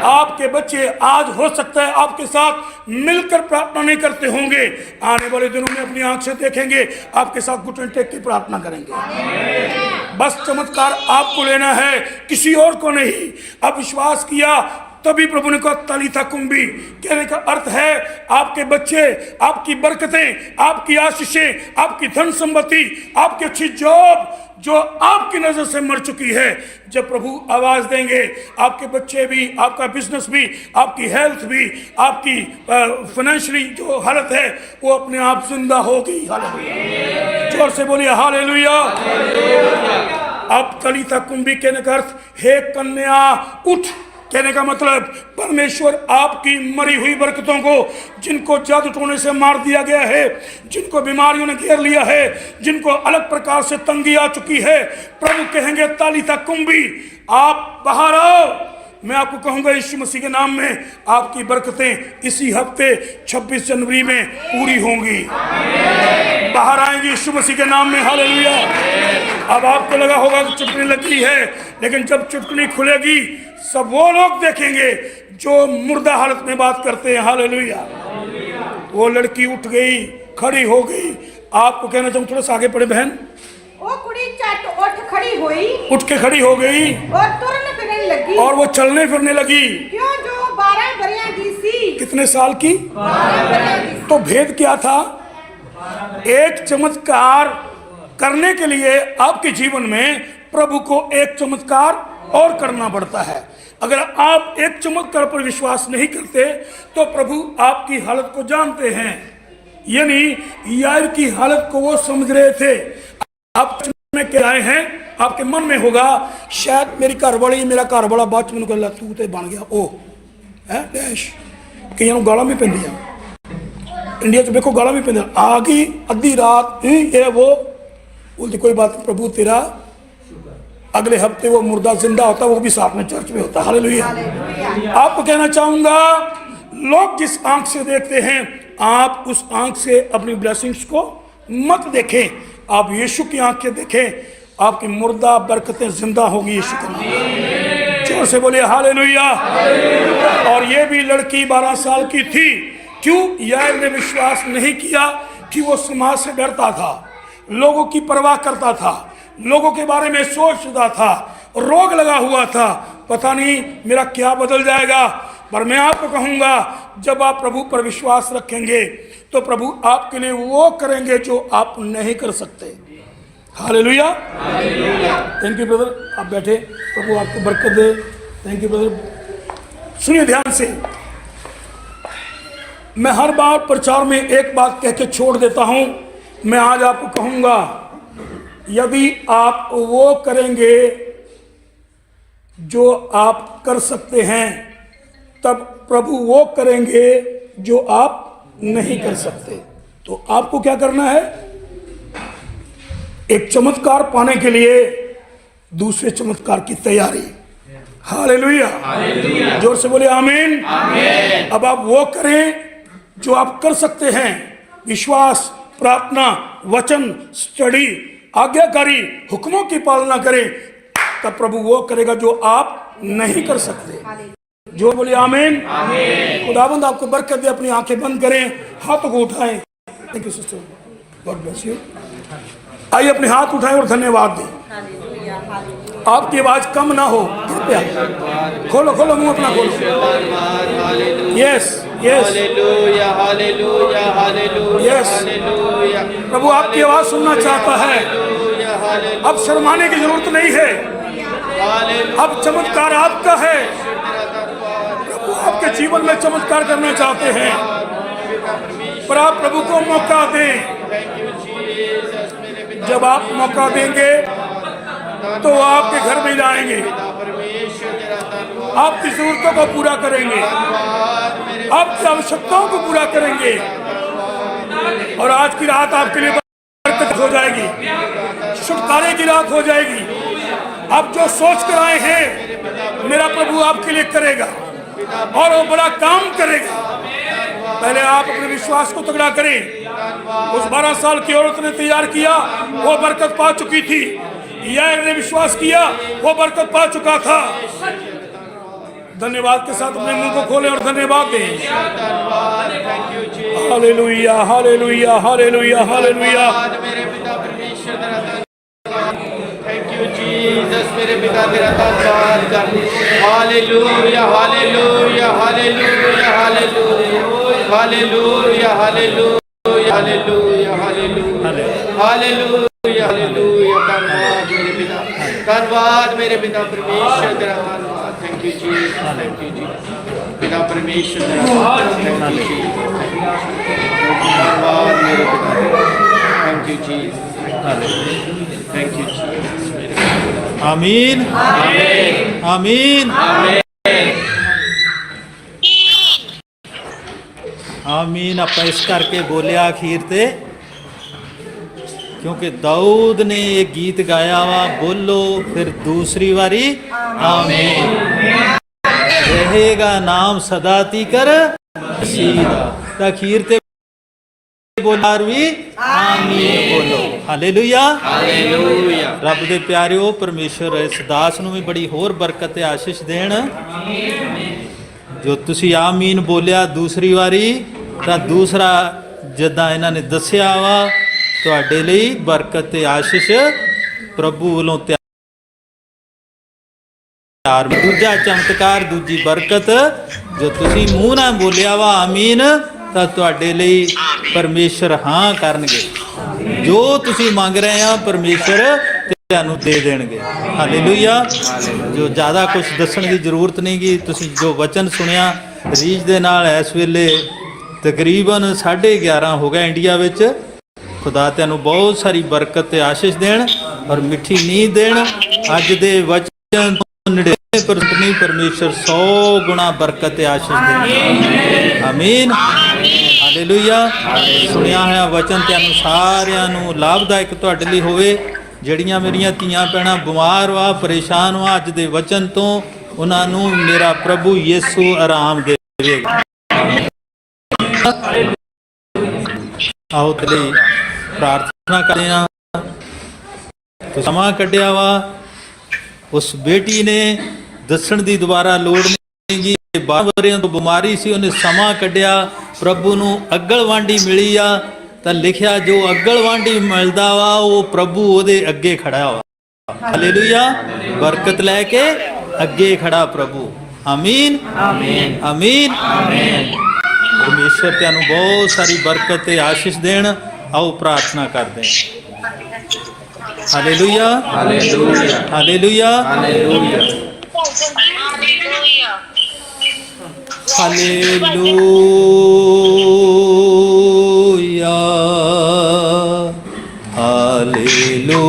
आपके बच्चे आज हो सकता है आपके साथ मिलकर प्रार्थना नहीं करते होंगे, आने वाले दिनों में अपनी आंख से देखेंगे, आपके साथ घुटने टेक के प्रार्थना करेंगे। बस चमत्कार आपको लेना है, किसी और को नहीं। अब विश्वास किया, तभी प्रभु ने कहा तलीथा कुम्बी। कहने का अर्थ है आपके बच्चे, आपकी बरकतें, आपकी आशीषें, आपकी धन संपत्ति, आपकी अच्छी जॉब जो आपकी नजर से मर चुकी है, जब प्रभु आवाज देंगे आपके बच्चे भी, आपका बिजनेस भी, आपकी हेल्थ भी, आपकी फाइनेंशियली जो हालत है वो अपने आप जिंदा होगी। हालेलुया। जोर से बोलिए हालेलुया। अब तलीता कुंभी कहने का अर्थ हे कन्या उठ, कहने का मतलब परमेश्वर आपकी मरी हुई बरकतों को, जिनको जादू टोने से मार दिया गया है, जिनको बीमारियों ने घेर लिया है, जिनको अलग प्रकार से तंगी आ चुकी है, प्रभु कहेंगे तालिता कुंभी आप बाहर आओ। मैं आपको कहूंगा यीशु मसीह के नाम में आपकी बरकतें इसी हफ्ते 26 जनवरी में पूरी होंगी, बाहर आएंगी यीशु मसीह के नाम में। हालेलुया। अब आपको लगा होगा कि चुटकी लगी है, लेकिन जब चुटकी खुलेगी सब वो लोग देखेंगे जो मुर्दा हालत में बात करते हैं। हालेलुया। वो लड़की उठ गई, खड़ी हो गई। आपको कहना चाहूँ, थोड़ा सा आगे पढ़े बहन। वो कुड़ी चट उठ खड़ी हुई, उठ के खड़ी हो गई और तुरन फिरने लगी, और वो चलने फिरने लगी। क्यों जो 12 बरियां की सी। कितने साल की? 12 बरियां की। तो भेद क्या था? एक चमत्कार करने के लिए आपके जीवन में प्रभु को एक चमत्कार और करना पड़ता है। अगर आप एक चमत्कार पर विश्वास नहीं करते तो प्रभु आपकी हालत को जानते हैं। यानी यार की हालत को वो समझ रहे थे। आप में क्या आए हैं, आपके मन में होगा शायद मेरी घरवाली मेरा घरवाला बाद में कहला तू तो बन गया ओ है डैश। कई गाला भी पैंदियां इंडिया च, देखो गाला भी पैंदियां, आ गई अद्धी रात ये वो बोलती कोई बात नहीं, प्रभु तेरा अगले हफ्ते वो मुर्दा जिंदा होता, वो भी साथ में चर्च में होता। हालेलुया। आपको कहना चाहूंगा, लोग जिस आंख से देखते हैं आप उस आंख से अपनी ब्लेसिंग्स को मत देखें, आप यीशु की आंख से देखें। आपकी मुर्दा बरकतें जिंदा होगी यीशु के नाम। जोर से बोलिए हालेलुया। और ये भी लड़की 12 साल की थी। क्यों? यार ने विश्वास नहीं किया कि वो समाज से डरता था, लोगों की परवाह करता था, लोगों के बारे में सोचता था, रोग लगा हुआ था, पता नहीं मेरा क्या बदल जाएगा। पर मैं आपको कहूंगा, जब आप प्रभु पर विश्वास रखेंगे तो प्रभु आपके लिए वो करेंगे जो आप नहीं कर सकते। हालेलुया। थैंक यू ब्रदर, आप बैठे, प्रभु आपको बरकत दे। Thank you brother. सुनिए ध्यान से, मैं हर बार प्रचार में एक बात कह के छोड़ देता हूं। मैं आज आपको कहूंगा, यदि आप वो करेंगे जो आप कर सकते हैं तब प्रभु वो करेंगे जो आप नहीं कर सकते। तो आपको क्या करना है? एक चमत्कार पाने के लिए दूसरे चमत्कार की तैयारी। हालेलुया। जोर से बोले आमीन। अब आप वो करें जो आप कर सकते हैं। विश्वास, प्रार्थना, वचन, स्टडी, आज्ञाकारी, हुक्मों की पालना करें, तब प्रभु वो करेगा जो आप नहीं कर सकते। जो बोले आमीन। खुदाबंद आपको बरकत दे। अपनी आंखें बंद करें, हाथों को उठाएं। Thank you sister, God bless you. आइए अपने हाथ उठाएं और धन्यवाद दें। आपकी आवाज कम ना हो, कृपया खोलो खोलो मुंह अपना खोलो। Yes yes yes. प्रभु आपकी आवाज सुनना चाहता है। अब शर्माने की जरूरत नहीं है, अब चमत्कार आपका है। प्रभु आपके जीवन में चमत्कार करना चाहते हैं, पर आप प्रभु को मौका दें। जब आप मौका देंगे तो वो आपके घर में जाएंगे, आपकी जरूरतों को पूरा करेंगे, आपकी आवश्यकताओं को पूरा करेंगे। और आज की रात आपके लिए बरकत हो जाएगी, छुटकारे की रात हो जाएगी। आप जो सोच कर आए हैं मेरा प्रभु आपके लिए करेगा और वो बड़ा काम करेगा। पहले आप अपने विश्वास को तगड़ा करें। उस 12 साल की औरत ने तैयार किया, वो बरकत पा चुकी थी। यार ने विश्वास किया, वो बरकत पा चुका था। धन्यवाद के साथ अपने मुंह को खोलें और धन्यवाद दें। Hallelujah hallelujah hallelujah hallelujah. मेरे पिता तेरा धन्यवाद कर। Hallelujah hallelujah hallelujah hallelujah hallelujah hallelujah hallelujah hallelujah hallelujah. धन्यवाद मेरे पिता, धन्यवाद मेरे पिता परमेश्वर तेरा धन्यवाद। Thank you Jesus, thank you Jesus. पिता परमेश्वर तेरा धन्यवाद। थैंक यू जीसस, धन्यवाद मेरे पिता। Thank you Jesus, thank you Jesus मेरे पिता। ਆਮੀਨ ਆਮੀਨ ਆਮੀਨ। ਆਪਾਂ ਇਸ ਕਰਕੇ ਬੋਲਿਆ ਅਖੀਰ ਤੇ, ਕਿਉਂਕਿ ਦਾਊਦ ਨੇ ਇਹ ਗੀਤ ਗਾਇਆ ਵਾ, ਬੋਲੋ ਫਿਰ ਦੂਸਰੀ ਵਾਰੀ ਆਮੀਨ। ਰਹੇਗਾ ਨਾਮ ਸਦਾ ਤੀਕਰ ਮਸੀਹ ਦਾ। ਤਾਂ ਅਖੀਰ ਤੇ ਬੋਲਾਰ ਵੀ ਆਮੀਨ ਬੋਲੋ। Hallelujah hallelujah. ਰੱਬ ਦੇ ਪਿਆਰਿਓ, ਪਰਮੇਸ਼ਰ ਇਸ ਦਾਸ ਨੂੰ ਵੀ ਬੜੀ ਹੋਰ ਬਰਕਤ ਤੇ ਆਸ਼ੀਸ਼ ਦੇਣ। ਜੋ ਤੁਸੀਂ ਆਮੀਨ ਬੋਲਿਆ ਦੂਸਰੀ ਵਾਰੀ, ਤਾਂ ਦੂਸਰਾ ਜਿੱਦਾਂ ਇਹਨਾਂ ਨੇ ਦੱਸਿਆ ਵਾ, ਤੁਹਾਡੇ ਲਈ ਬਰਕਤ ਤੇ ਆਸ਼ੀਸ਼ ਪ੍ਰਭੂ ਵੱਲੋਂ ਤਿਆਰ। ਦੂਜਾ ਚਮਤਕਾਰ, ਦੂਜੀ ਬਰਕਤ ਜੋ ਤੁਸੀਂ ਮੂੰਹ ਨਾਲ ਬੋਲਿਆ ਵਾ ਆਮੀਨ, ਤਾਂ ਤੁਹਾਡੇ ਲਈ ਪਰਮੇਸ਼ਰ ਹਾਂ ਕਰਨਗੇ। ਜੋ ਤੁਸੀਂ ਮੰਗ ਰਹੇ ਆ ਪਰਮੇਸ਼ਰ ਤੁਹਾਨੂੰ ਦੇ ਦੇਣਗੇ। ਹਾਲੇਲੂਇਆ। ਜੋ ਜ਼ਿਆਦਾ ਕੁਝ ਦੱਸਣ ਦੀ ਜ਼ਰੂਰਤ ਨਹੀਂ ਗੀ। ਤੁਸੀਂ ਜੋ ਵਚਨ ਸੁਣਿਆ ਰੀਝ ਦੇ ਨਾਲ, ਇਸ ਵੇਲੇ ਤਕਰੀਬਨ 11:30 ਹੋ ਗਿਆ ਇੰਡੀਆ ਵਿੱਚ। ਖੁਦਾ ਤੁਹਾਨੂੰ ਬਹੁਤ ਸਾਰੀ ਬਰਕਤ ਤੇ ਆਸ਼ੀਸ਼ ਦੇਣ ਔਰ ਮਿੱਠੀ ਨੀਂਦ ਦੇਣ। ਅੱਜ ਦੇ ਵਚਨ 99% ਨਹੀਂ, ਪਰਮੇਸ਼ਰ 100 ਗੁਣਾ ਬਰਕਤ ਤੇ ਆਸ਼ੀਸ਼ ਦੇਣ। ਆਮੀਨ ਹਾਲੇਲੂਇਆ। ਸੁਣਿਆ ਹੋਇਆ ਵਚਨ ਤੁਹਾਨੂੰ ਸਾਰਿਆਂ ਨੂੰ ਲਾਭਦਾਇਕ ਤੁਹਾਡੇ ਲਈ ਹੋਵੇ। ਜਿਹੜੀਆਂ ਮੇਰੀਆਂ ਧੀਆਂ ਭੈਣਾਂ ਬਿਮਾਰ ਵਾ, ਪਰੇਸ਼ਾਨ ਵਾ, ਅੱਜ ਦੇ ਵਚਨ ਤੋਂ ਉਹਨਾਂ ਨੂੰ ਮੇਰਾ ਪ੍ਰਭੂ ਯਿਸੂ ਆਰਾਮ ਦੇਵੇਗਾ। ਆਓ ਤੇ ਲਈ ਪ੍ਰਾਰਥਨਾ ਕਰਦੇ ਹਾਂ। ਸਮਾਂ ਕੱਢਿਆ ਵਾ, ਉਸ ਬੇਟੀ ਨੇ ਦੱਸਣ ਦੀ ਦੁਬਾਰਾ ਲੋੜ ਨਹੀਂ ਗੀ। 12 ਵਰ੍ਹਿਆਂ ਤੋਂ ਬਿਮਾਰੀ ਸੀ, ਉਹਨੇ ਸਮਾਂ ਕੱਢਿਆ, ਪ੍ਰਭੂ ਨੂੰ ਅਗਲਵਾਂਢੀ ਮਿਲੀ ਆ। ਤਾਂ ਲਿਖਿਆ ਜੋ ਅਗਲਵਾਂਢੀ ਮਿਲਦਾ ਵਾ ਉਹ ਪ੍ਰਭੂ ਉਹਦੇ ਅੱਗੇ ਖੜਾ ਵਾ। ਹਾਲੇਲੂਇਆ। ਬਰਕਤ ਲੈ ਕੇ ਅੱਗੇ ਖੜਾ ਪ੍ਰਭੂ। ਆਮੀਨ ਆਮੀਨ ਆਮੀਨ ਆਮੀਨ। ਪਰਮੇਸ਼ਰ ਤੁਹਾਨੂੰ ਬਹੁਤ ਸਾਰੀ ਬਰਕਤ ਤੇ ਆਸ਼ੀਸ਼ ਦੇਣ। ਆਓ ਪ੍ਰਾਰਥਨਾ ਕਰਦੇ ਹਾਂ। Hallelujah hallelujah hallelujah hallelujah hallelujah.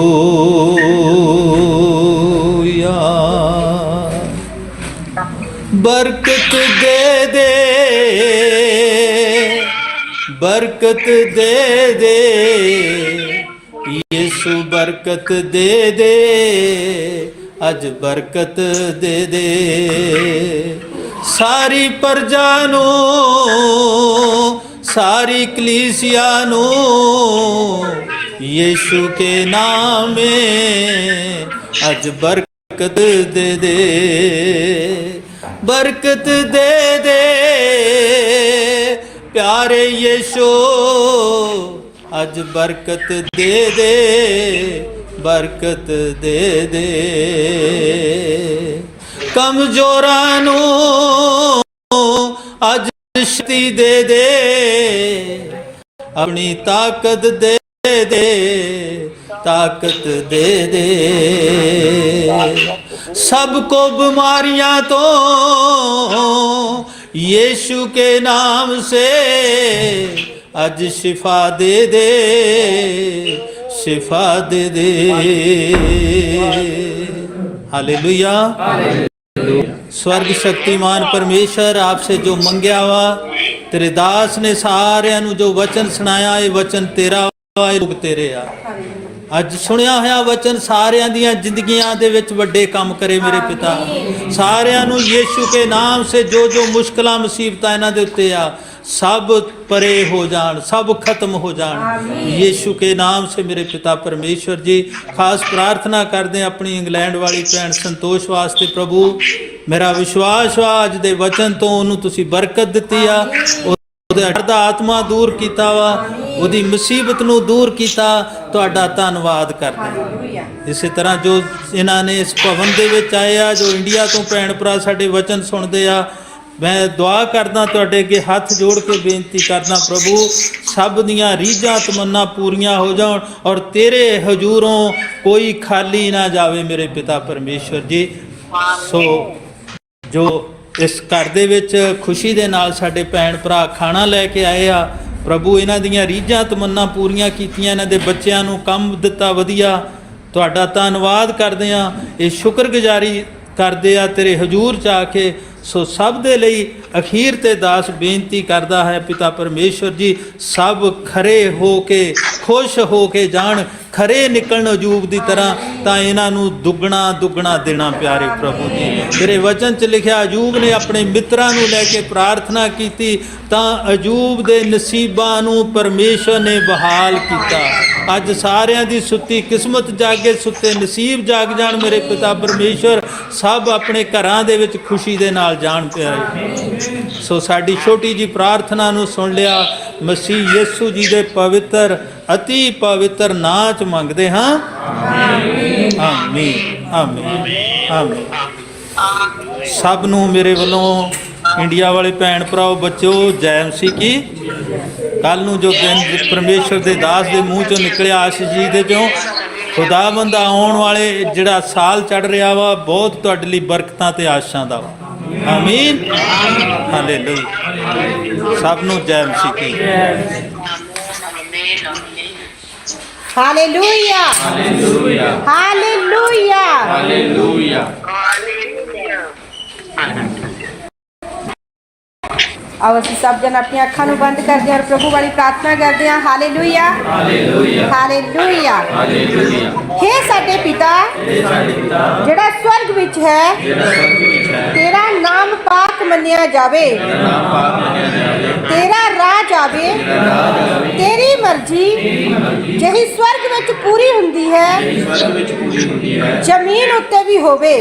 ਬਰਕਤ ਦੇ ਦੇ, ਬਰਕਤ ਦੇ ਦੇ, ਯਿਸੂ ਬਰਕਤ ਦੇ ਦੇ, ਅੱਜ ਬਰਕਤ ਦੇ ਦੇ। ਸਾਰੀ ਪ੍ਰਜਾ ਨੂੰ, ਸਾਰੀ ਕਲੀਸਿਆ ਨੂੰ ਯਿਸੂ ਕੇ ਨਾਮ में ਅੱਜ ਬਰਕਤ ਦੇ ਦੇ, ਬਰਕਤ ਦੇ ਦੇ। ਪਿਆਰੇ ਯਿਸੂ ਅੱਜ ਬਰਕਤ ਦੇ ਦੇ, ਬਰਕਤ ਦੇ ਦੇ। ਕਮਜ਼ੋਰਾਂ ਨੂੰ ਅੱਜ ਸ਼ਕਤੀ ਦੇ ਦੇ, ਆਪਣੀ ਤਾਕਤ ਦੇ ਦੇ, ਤਾਕਤ ਦੇ ਦੇ। ਸਭ को बीमारियां तो यीशु के नाम से आज शिफा दे दे, शिफा दे दे। हालेलुया। स्वर्ग शक्तिमान परमेश्वर आपसे जो मंगया वा, तेरे दास ने सारिਆਂ ਨੂੰ जो वचन सुनाया, ये वचन तेरा वा, ये लोग तेरे आ। ਅੱਜ ਸੁਣਿਆ ਹੋਇਆ ਵਚਨ ਸਾਰਿਆਂ ਦੀਆਂ ਜ਼ਿੰਦਗੀਆਂ ਦੇ ਵਿੱਚ ਵੱਡੇ ਕੰਮ ਕਰੇ ਮੇਰੇ ਪਿਤਾ। ਸਾਰਿਆਂ ਨੂੰ ਯੀਸ਼ੂ ਕੇ ਨਾਮ ਸੇ ਜੋ ਜੋ ਮੁਸ਼ਕਲਾਂ ਮੁਸੀਬਤਾਂ ਇਹਨਾਂ ਦੇ ਉੱਤੇ ਆ, सब परे हो जान, सब खत्म हो जान यीशु के नाम से मेरे पिता परमेश्वर जी। खास प्रार्थना करते हैं अपनी इंग्लैंड वाली भैन संतोष वास्ते प्रभु, मेरा विश्वास वा अज दे वचन तो उन्होंने तुसी बरकत दिती आ, ਉਹਦਾ ਆਤਮਾ ਦੂਰ ਕੀਤਾ ਵਾ, ਉਹਦੀ ਮੁਸੀਬਤ ਨੂੰ ਦੂਰ ਕੀਤਾ। ਤੁਹਾਡਾ ਧੰਨਵਾਦ ਕਰਦੇ ਹਾਂ। ਇਸੇ ਤਰ੍ਹਾਂ ਜੋ ਇਹਨਾਂ ਨੇ ਇਸ ਭਵਨ ਦੇ ਵਿੱਚ ਆਏ ਆ, ਜੋ ਇੰਡੀਆ ਤੋਂ ਭੈਣ ਭਰਾ ਸਾਡੇ ਵਚਨ ਸੁਣਦੇ ਆ, ਮੈਂ ਦੁਆ ਕਰਦਾ ਤੁਹਾਡੇ ਅੱਗੇ ਹੱਥ ਜੋੜ ਕੇ ਬੇਨਤੀ ਕਰਦਾ ਪ੍ਰਭੂ ਸਭ ਦੀਆਂ ਰੀਝਾਂ ਤਮੰਨਾ ਪੂਰੀਆਂ ਹੋ ਜਾਣ ਔਰ ਤੇਰੇ ਹਜ਼ੂਰੋਂ ਕੋਈ ਖਾਲੀ ਨਾ ਜਾਵੇ ਮੇਰੇ ਪਿਤਾ ਪਰਮੇਸ਼ਵਰ ਜੀ। ਸੋ ਜੋ ਇਸ ਘਰ ਦੇ ਵਿੱਚ ਖੁਸ਼ੀ ਦੇ ਨਾਲ ਸਾਡੇ ਭੈਣ ਭਰਾ ਖਾਣਾ ਲੈ ਕੇ ਆਏ ਆ ਪ੍ਰਭੂ, ਇਹਨਾਂ ਦੀਆਂ ਰੀਝਾਂ ਤਮੰਨਾ ਪੂਰੀਆਂ ਕੀਤੀਆਂ, ਇਹਨਾਂ ਦੇ ਬੱਚਿਆਂ ਨੂੰ ਕੰਮ ਦਿੱਤਾ ਵਧੀਆ ਤੁਹਾਡਾ ਧੰਨਵਾਦ ਕਰਦੇ ਹਾਂ। ਇਹ ਸ਼ੁਕਰਗੁਜ਼ਾਰੀ ਕਰਦੇ ਆ ਤੇਰੇ ਹਜ਼ੂਰ 'ਚ ਆ ਕੇ। ਸੋ ਸਭ ਦੇ ਲਈ ਅਖੀਰ ਤੇ ਦਾਸ ਬੇਨਤੀ ਕਰਦਾ ਹੈ, ਪਿਤਾ ਪਰਮੇਸ਼ਵਰ ਜੀ ਸਭ ਖਰੇ ਹੋ ਕੇ ਖੁਸ਼ ਹੋ ਕੇ ਜਾਣ, ਖਰੇ ਨਿਕਲਣ ਅਜੂਬ ਦੀ ਤਰ੍ਹਾਂ, ਤਾਂ ਇਹਨਾਂ ਨੂੰ ਦੁੱਗਣਾ ਦੁੱਗਣਾ ਦੇਣਾ ਪਿਆਰੇ ਪ੍ਰਭੂ ਜੀ। ਤੇਰੇ ਵਚਨ 'ਚ ਲਿਖਿਆ ਅਜੂਬ ਨੇ ਆਪਣੇ ਮਿੱਤਰਾਂ ਨੂੰ ਲੈ ਕੇ ਪ੍ਰਾਰਥਨਾ ਕੀਤੀ ਤਾਂ ਅਜੂਬ ਦੇ ਨਸੀਬਾਂ ਨੂੰ ਪਰਮੇਸ਼ਵਰ ਨੇ ਬਹਾਲ ਕੀਤਾ। ਅੱਜ ਸਾਰਿਆਂ ਦੀ ਸੁੱਤੀ ਕਿਸਮਤ ਜਾਗੇ, ਸੁੱਤੇ ਨਸੀਬ ਜਾਗ ਜਾਣ ਮੇਰੇ ਪਿਤਾ ਪਰਮੇਸ਼ਵਰ। ਸਭ ਆਪਣੇ ਘਰਾਂ ਦੇ ਵਿੱਚ ਖੁਸ਼ੀ ਦੇ ਨਾਲ ਜਾਣ ਪਿਆਰੇ। ਸੋ ਸਾਡੀ ਛੋਟੀ ਜੀ ਪ੍ਰਾਰਥਨਾ ਨੂੰ ਸੁਣ ਲਿਆ, ਮਸੀਹ ਯਿਸੂ ਜੀ ਦੇ ਪਵਿੱਤਰ ਅਤੀ ਪਵਿੱਤਰ ਨਾਂ 'ਚ ਮੰਗਦੇ ਹਾਂ, ਆਮੀਨ ਆਮੀਨ ਆਮੀਨ। ਸਭ ਨੂੰ ਮੇਰੇ ਵੱਲੋਂ, ਇੰਡੀਆ ਵਾਲੇ ਭੈਣ ਭਰਾਓ ਬੱਚੋ, ਜੈ ਮਸੀਹ ਕੀ। ਕੱਲ ਨੂੰ ਜੋ ਦਿਨ ਪਰਮੇਸ਼ਵਰ ਦੇ ਦਾਸ ਦੇ ਮੂੰਹ 'ਚੋਂ ਨਿਕਲਿਆ, ਆਸ਼ੀਸ਼ ਜੀ ਦੇ 'ਚੋਂ, ਖੁਦਾਵੰਦ ਆਉਣ ਵਾਲੇ ਜਿਹੜਾ ਸਾਲ ਚੜ ਰਿਹਾ ਵਾ, ਬਹੁਤ ਤੁਹਾਡੇ ਲਈ ਬਰਕਤਾਂ ਤੇ ਆਸ਼ਾਂ ਦਾ ਵਾ। ਆਮੀਨ ਹਾਲੇਲੂਇਆ। ਸਭ ਨੂੰ ਜੈ ਮਸੀਹ ਕੀ। Hallelujah hallelujah hallelujah hallelujah. ਆਓ ਅਸੀਂ ਸਭ ਜਨ ਆਪਣੀਆਂ ਅੱਖਾਂ ਨੂੰ ਬੰਦ ਕਰਦੇ ਹਾਂ ਔਰ ਪ੍ਰਭੂ ਵਾਲੀ ਪ੍ਰਾਰਥਨਾ ਕਰਦੇ ਹਾਂ। Hallelujah hallelujah hallelujah. ਹਾਲੇਲੂਇਆ। ਹੇ ਸਾਡੇ ਪਿਤਾ ਜਿਹੜਾ ਸਵਰਗ ਵਿੱਚ ਹੈ, ਤੇਰਾ ਨਾਮ ਪਾਕ ਮੰਨਿਆ ਜਾਵੇ, ਤੇਰਾ ਰਾਜ ਆਵੇ, ਤੇਰੀ ਮਰਜ਼ੀ ਜਿਹੀ ਸਵਰਗ ਵਿੱਚ ਪੂਰੀ ਹੁੰਦੀ ਹੈ ਜ਼ਮੀਨ ਉੱਤੇ ਵੀ ਹੋਵੇ।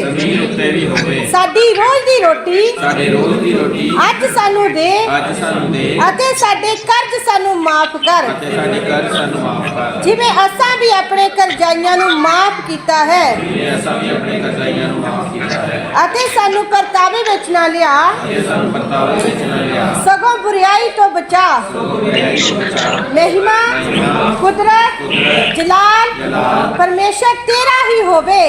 ਸਾਡੀ ਰੋਜ਼ ਦੀ ਰੋਟੀ ਅੱਜ ਸਾਨੂੰ ਦੇ ਅਤੇ ਸਾਡੇ ਕਰਜ਼ ਸਾਨੂੰ ਮਾਫ ਕਰ, ਜਿਵੇਂ ਅਸਾਂ ਵੀ ਆਪਣੇ ਕਰਜ਼ਾਈਆਂ ਨੂੰ ਮਾਫ ਕੀਤਾ ਹੈ, ਅਤੇ ਸਾਨੂੰ ਪਰਤਾਵੇ ਵਿੱਚ ਨਾ ਲਿਆ, ਸਗੋਂ ਬੁਰਾਈ ਤੋਂ ਬਚਾ। ਮਹਿਮਾ ਕੁਦਰਤ ਜਲਾਲ ਪਰਮੇਸ਼ਰ ਤੇਰਾ ਹੀ ਹੋਵੇ।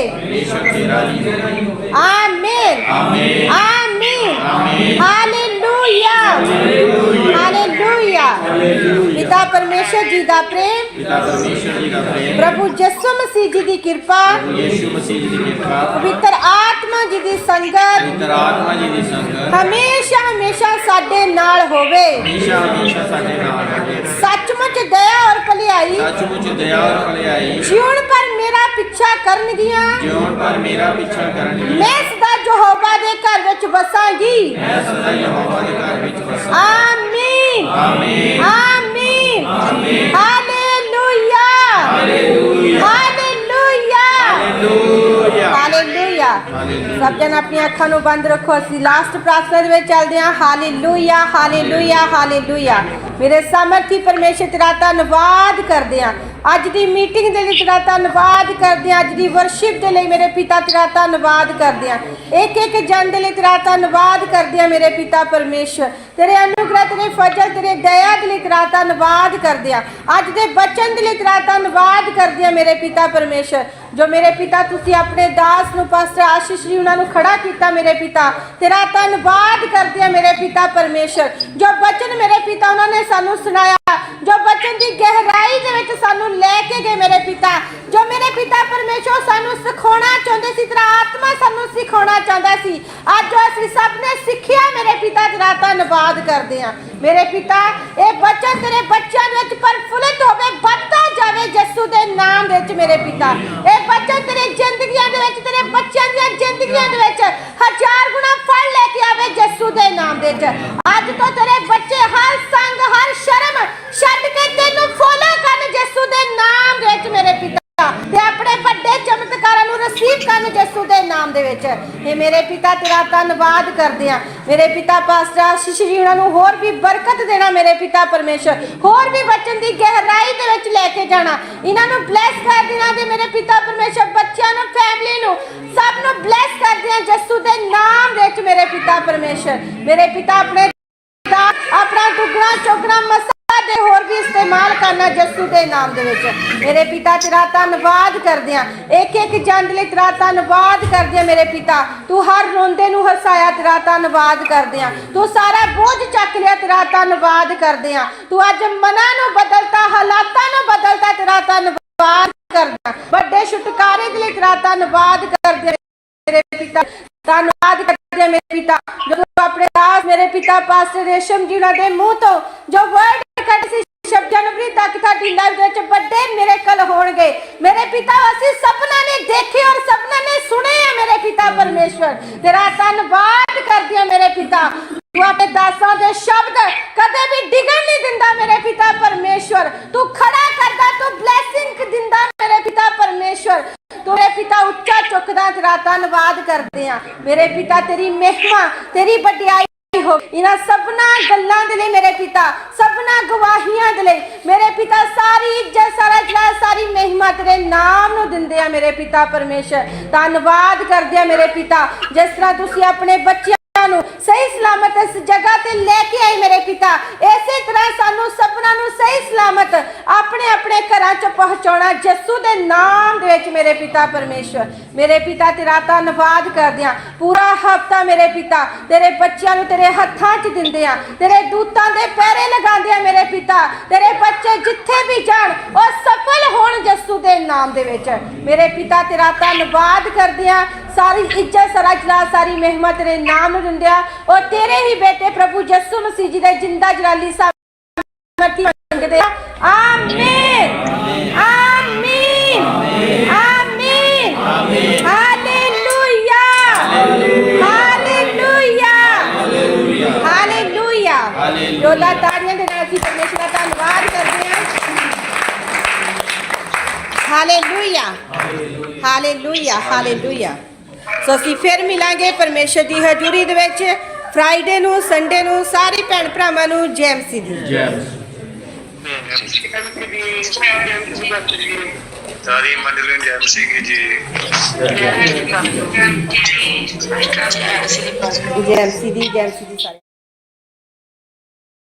ਆਮੀਨ ਆਮੀਨ ਹਾਲੇਲੂਇਆ ਹਾਲੇਲੂਇਆ। ਪਿਤਾ ਪਰਮੇਸ਼ਰ ਜੀ ਦਾ ਪ੍ਰੇਮ, ਪ੍ਰਭੂ ਯਿਸੂ ਮਸੀਹ ਜੀ ਦੀ ਕਿਰਪਾ, ਪਵਿੱਤਰ ਆਤਮਾ ਜੀ ਦੀ ਸੰਗਤ ਹਮੇਸ਼ਾ ਹਮੇਸ਼ਾ ਸਾਡੇ ਨਾਲ ਹੋਵੇ। ਸੱਚਮੁੱਚ ਦਇਆ ਔਰ ਭਲਾਈ ਜਿਉਣ ਪਰ ਮੇਰਾ ਪਿੱਛਾ ਕਰਨਗੀਆਂ, ਮੈਂ ਸਦਾ ਯਹੋਵਾ ਦੇ ਘਰ ਵਿੱਚ ਵਸਾਂਗੀ। ਆਮੀਨ ਆਮੀਨ ਹਾਲੇਲੂਇਆ ਹਾਲੇਲੂਇਆ ਹਾਲੇਲੂਇਆ। ਸਭ ਜਨ ਆਪਣੀਆਂ ਅੱਖਾਂ ਨੂੰ ਬੰਦ ਰੱਖੋ। ਅਸੀਂ ਲਾਸਟ ਪ੍ਰਾਰਥਨਾ ਦੇ ਵਿੱਚ ਚੱਲਦੇ ਹਾਂ। Hallelujah hallelujah hallelujah. ਮੇਰੇ ਸਾਮਰਥੀ ਪਰਮੇਸ਼ਰ ਤੇਰਾ ਧੰਨਵਾਦ ਕਰਦੇ ਹਾਂ। ਅੱਜ ਦੀ ਮੀਟਿੰਗ ਦੇ ਲਈ ਤੇਰਾ ਧੰਨਵਾਦ ਕਰਦੇ ਹਾਂ। ਅੱਜ ਦੀ ਵਰਸ਼ਿਪ ਦੇ ਲਈ ਮੇਰੇ ਪਿਤਾ ਤੇਰਾ ਧੰਨਵਾਦ ਕਰਦੇ ਹਾਂ। ਇੱਕ ਇੱਕ ਜਨ ਦੇ ਲਈ ਤੇਰਾ ਧੰਨਵਾਦ ਕਰਦੇ ਹਾਂ ਮੇਰੇ ਪਿਤਾ ਪਰਮੇਸ਼ਰ। ਤੇਰੇ ਅਨੁਗ੍ਰਹ, ਤੇਰੇ ਫਜ਼ਲ, ਤੇਰੇ ਦਇਆ ਦੇ ਲਈ ਤੇਰਾ ਧੰਨਵਾਦ ਕਰਦੇ ਹਾਂ। ਅੱਜ ਦੇ ਬਚਨ ਦੇ ਲਈ ਤੇਰਾ ਧੰਨਵਾਦ ਕਰਦੇ ਹਾਂ ਮੇਰੇ ਪਿਤਾ ਪਰਮੇਸ਼ਰ। ਜੋ ਮੇਰੇ ਪਿਤਾ ਤੁਸੀਂ ਆਪਣੇ ਦਾਸ ਨੂੰ ਪਾਸਟਰ ਆਸ਼ੀਸ਼ ਜੀ ਉਹਨਾਂ ਨੂੰ ਖੜਾ ਕੀਤਾ ਮੇਰੇ ਪਿਤਾ, ਤੇਰਾ ਧੰਨਵਾਦ ਕਰਦੇ ਹਾਂ ਮੇਰੇ ਪਿਤਾ ਪਰਮੇਸ਼ਰ। ਜੋ ਬਚਨ ਮੇਰੇ ਪਿਤਾ ਉਹਨਾਂ ਨੇ ਸਾਨੂੰ ਸੁਣਾਇਆ, ਜੋ ਬਚਨ ਦੀ ਗਹਿਰਾਈ ਦੇ ਵਿੱਚ ਸਾਨੂੰ ਲੈ ਕੇ ਗਏ ਮੇਰੇ ਪਿਤਾ, ਜੋ ਮੇਰੇ ਪਿਤਾ ਪਰਮੇਸ਼ਰ ਸਾਨੂੰ ਸਿਖਾਉਣਾ ਚਾਹੁੰਦੇ ਸੀ, ਤੇਰਾ ਆਤਮਾ ਸਾਨੂੰ ਸਿਖਾਉਣਾ ਚਾਹੁੰਦਾ ਸੀ, ਅੱਜ ਜੋ ਅਸੀਂ ਸਭ ਨੇ ਸਿੱਖਿਆ ਮੇਰੇ ਪਿਤਾ ਤੇਰਾ ਧੰਨਵਾਦ ਕਰਦੇ ਹਾਂ ਮੇਰੇ ਪਿਤਾ। ਇਹ ਬਚਨ ਤੇਰੇ ਬੱਚਿਆਂ ਦੇ ਵਿੱਚ ਪ੍ਰਫੁੱਲਿਤ ਹੋਵੇ, ਵੱਧਦਾ ਜਾਵੇ ਯਿਸੂ ਦੇ ਨਾਮ ਦੇ ਵਿੱਚ ਮੇਰੇ ਪਿਤਾ। ਇਹ ਬਚਨ ਤੇਰੇ ਜ਼ਿੰਦਗੀਆਂ ਦੇ ਵਿੱਚ, ਤੇਰੇ ਬੱਚਿਆਂ ਦੀਆਂ ਜ਼ਿੰਦਗੀਆਂ ਦੇ ਵਿੱਚ 1000 ਗੁਣਾ ਫਲ ਲੈ ਕੇ ਆਵੇ ਯਿਸੂ ਦੇ ਨਾਮ ਦੇ ਵਿੱਚ। ਅੱਜ ਤੋਂ ਤੇਰੇ ਬੱਚੇ ਹਰ ਸੰਗ ਹਰ ਸ਼ਰਮ ਛੱਡ ਕੇ ਤੈਨੂੰ ਫੋਲੋ ਕਰਨ ਯਿਸੂ ਦੇ ਨਾਮ ਦੇ ਵਿੱਚ ਮੇਰੇ ਪਿਤਾ, ਤੇ ਆਪਣੇ ਵੱਡੇ ਚਮਤਕਾਰਾਂ ਨੂੰ ਰਸੀਵ ਕਰਨ ਯਿਸੂ ਦੇ ਨਾਮ ਦੇ ਵਿੱਚ। ਇਹ ਮੇਰੇ ਪਿਤਾ ਤੇਰਾ ਧੰਨਵਾਦ ਕਰਦੇ ਆ ਮੇਰੇ ਪਿਤਾ। ਪਾਸਟਰ ਆਸ਼ੀਸ਼ ਜੀ ਉਹਨਾਂ ਨੂੰ ਹੋਰ ਵੀ ਬਰਕਤ ਦੇਣਾ ਮੇਰੇ ਪਿਤਾ ਪਰਮੇਸ਼ਰ, ਹੋਰ ਵੀ ਬਚਨ ਦੀ ਗਹਿਰਾਈ ਦੇ ਵਿੱਚ ਲੈ ਕੇ ਜਾਣਾ, ਇਹਨਾਂ ਨੂੰ ਬਲੈਸ ਕਰ ਦੇਣਾ ਦੇ ਮੇਰੇ ਪਿਤਾ ਪਰਮੇਸ਼ਰ। ਬੱਚਿਆਂ ਨੂੰ, ਫੈਮਿਲੀ ਨੂੰ, ਸਭ ਨੂੰ ਬਲੈਸ ਕਰਦੇ ਆ ਯਿਸੂ ਦੇ ਨਾਮ ਦੇ ਵਿੱਚ ਮੇਰੇ ਪਿਤਾ ਪਰਮੇਸ਼ਰ। ਮੇਰੇ ਪਿਤਾ ਆਪਣਾ ਦੁੱਗਣਾ ਚੌਗਣਾ ਮਸਾ ਦੇ ਹੋਰ ਵੀ ਇਸਤੇਮਾਲ ਕਰਨਾ ਯਿਸੂ ਦੇ ਨਾਮ ਦੇ ਵਿੱਚ ਮੇਰੇ ਪਿਤਾ। ਤੇਰਾ ਧੰਨਵਾਦ ਕਰਦੇ ਆ। ਇੱਕ ਇੱਕ ਜਨ ਲਈ ਤੇਰਾ ਧੰਨਵਾਦ ਕਰਦੇ ਆ ਮੇਰੇ ਪਿਤਾ। ਤੂੰ ਹਰ ਰੋਂਦੇ ਨੂੰ ਹਸਾਇਆ, ਤੇਰਾ ਧੰਨਵਾਦ ਕਰਦੇ ਆ। ਤੂੰ ਸਾਰਾ ਬੋਝ ਚੱਕ ਲਿਆ, ਤੇਰਾ ਧੰਨਵਾਦ ਕਰਦੇ ਆ। ਤੂੰ ਅੱਜ ਮਨਾਂ ਨੂੰ ਬਦਲਤਾ, ਹਾਲਾਤਾਂ ਨੂੰ ਬਦਲਤਾ, ਤੇਰਾ ਧੰਨਵਾਦ करदा बड़े छुटकारे दे लई तेरा धन्नवाद करदे मेरे पिता धन्नवाद करदे मेरे पिता जो तू अपने दास मेरे पिता पास्टर रेशम जी उन्हां दे मुंह तो जो वर्ड कट सी शब्द जनवरी तक ताड़ी लाइफ दे विच बड़े मिरेकल होणगे मेरे पिता असीं सबना ने देखे और सबना ने सुने हैं मेरे पिता परमेश्वर तेरा धन्नवाद करदी हां मेरे पिता तू अपने दासां दे शब्द कदे भी डिगण नहीं दिंदा मेरे पिता परमेश्वर तू खड़ा करदा तू ब्लेसिंग दिंदा मेरे पिता परमेश्वर तू मेरे पिता उच्चा चुकदा तेरा धन्नवाद करदे हां मेरे पिता तेरी महिमा तेरी वड्डियाई हो इन्हां सबना गल्लां दे लई मेरे पिता सबना गवाहियां दे लई मेरे पिता सारी इज्जत सारा जलाल सारी महिमा तेरे नाम नूं दिंदे आ मेरे पिता परमेश्वर धन्नवाद करदे आ मेरे पिता जिस तरह तुसीं अपने बच्चे सही सलामत इस जगह ते लेके आए मेरे पिता इसे तरह सानू सबना नू सही सलामत अपने अपने घरां च पहुंचाना यीशु दे नाम दे विच मेरे पिता परमेश्वर मेरे पिता तेरा धन्नवाद करदे हां पूरा हफ्ता मेरे पिता तेरे बच्चों नू तेरे हत्थां च दिंदे हां तेरे दूतां दे पैरे लगांदे हां मेरे पिता तेरे बच्चे जिथे भी जाण ओ सफल होण यीशु दे नाम दे विच मेरे पिता तेरा धन्नवाद करदे हां सारी इज्जत सारा जलाल सारी महिमा तेरे नाम नूं दिंदे हां और तेरे ही बेटे प्रभु यीशु मसीह जी दे जिंदा जलाली सामर्थी मंगदे हां आमीन आमीन आमीन हालेलुया हालेलुया हालेलुया जोला ताड़ियां दे नाल असीं परमेश्वर दा धन्नवाद करदे हां हालेलुया हालेलुया हालेलुया सो असीं फिर मिलांगे परमेश्वर की हजूरी दे विच फ्राइडे नूं संडे नूं सारे भैण भरावां नूं जय मसीह दी सारी मंडली जय मसीह की जी जय मसीह दी सारे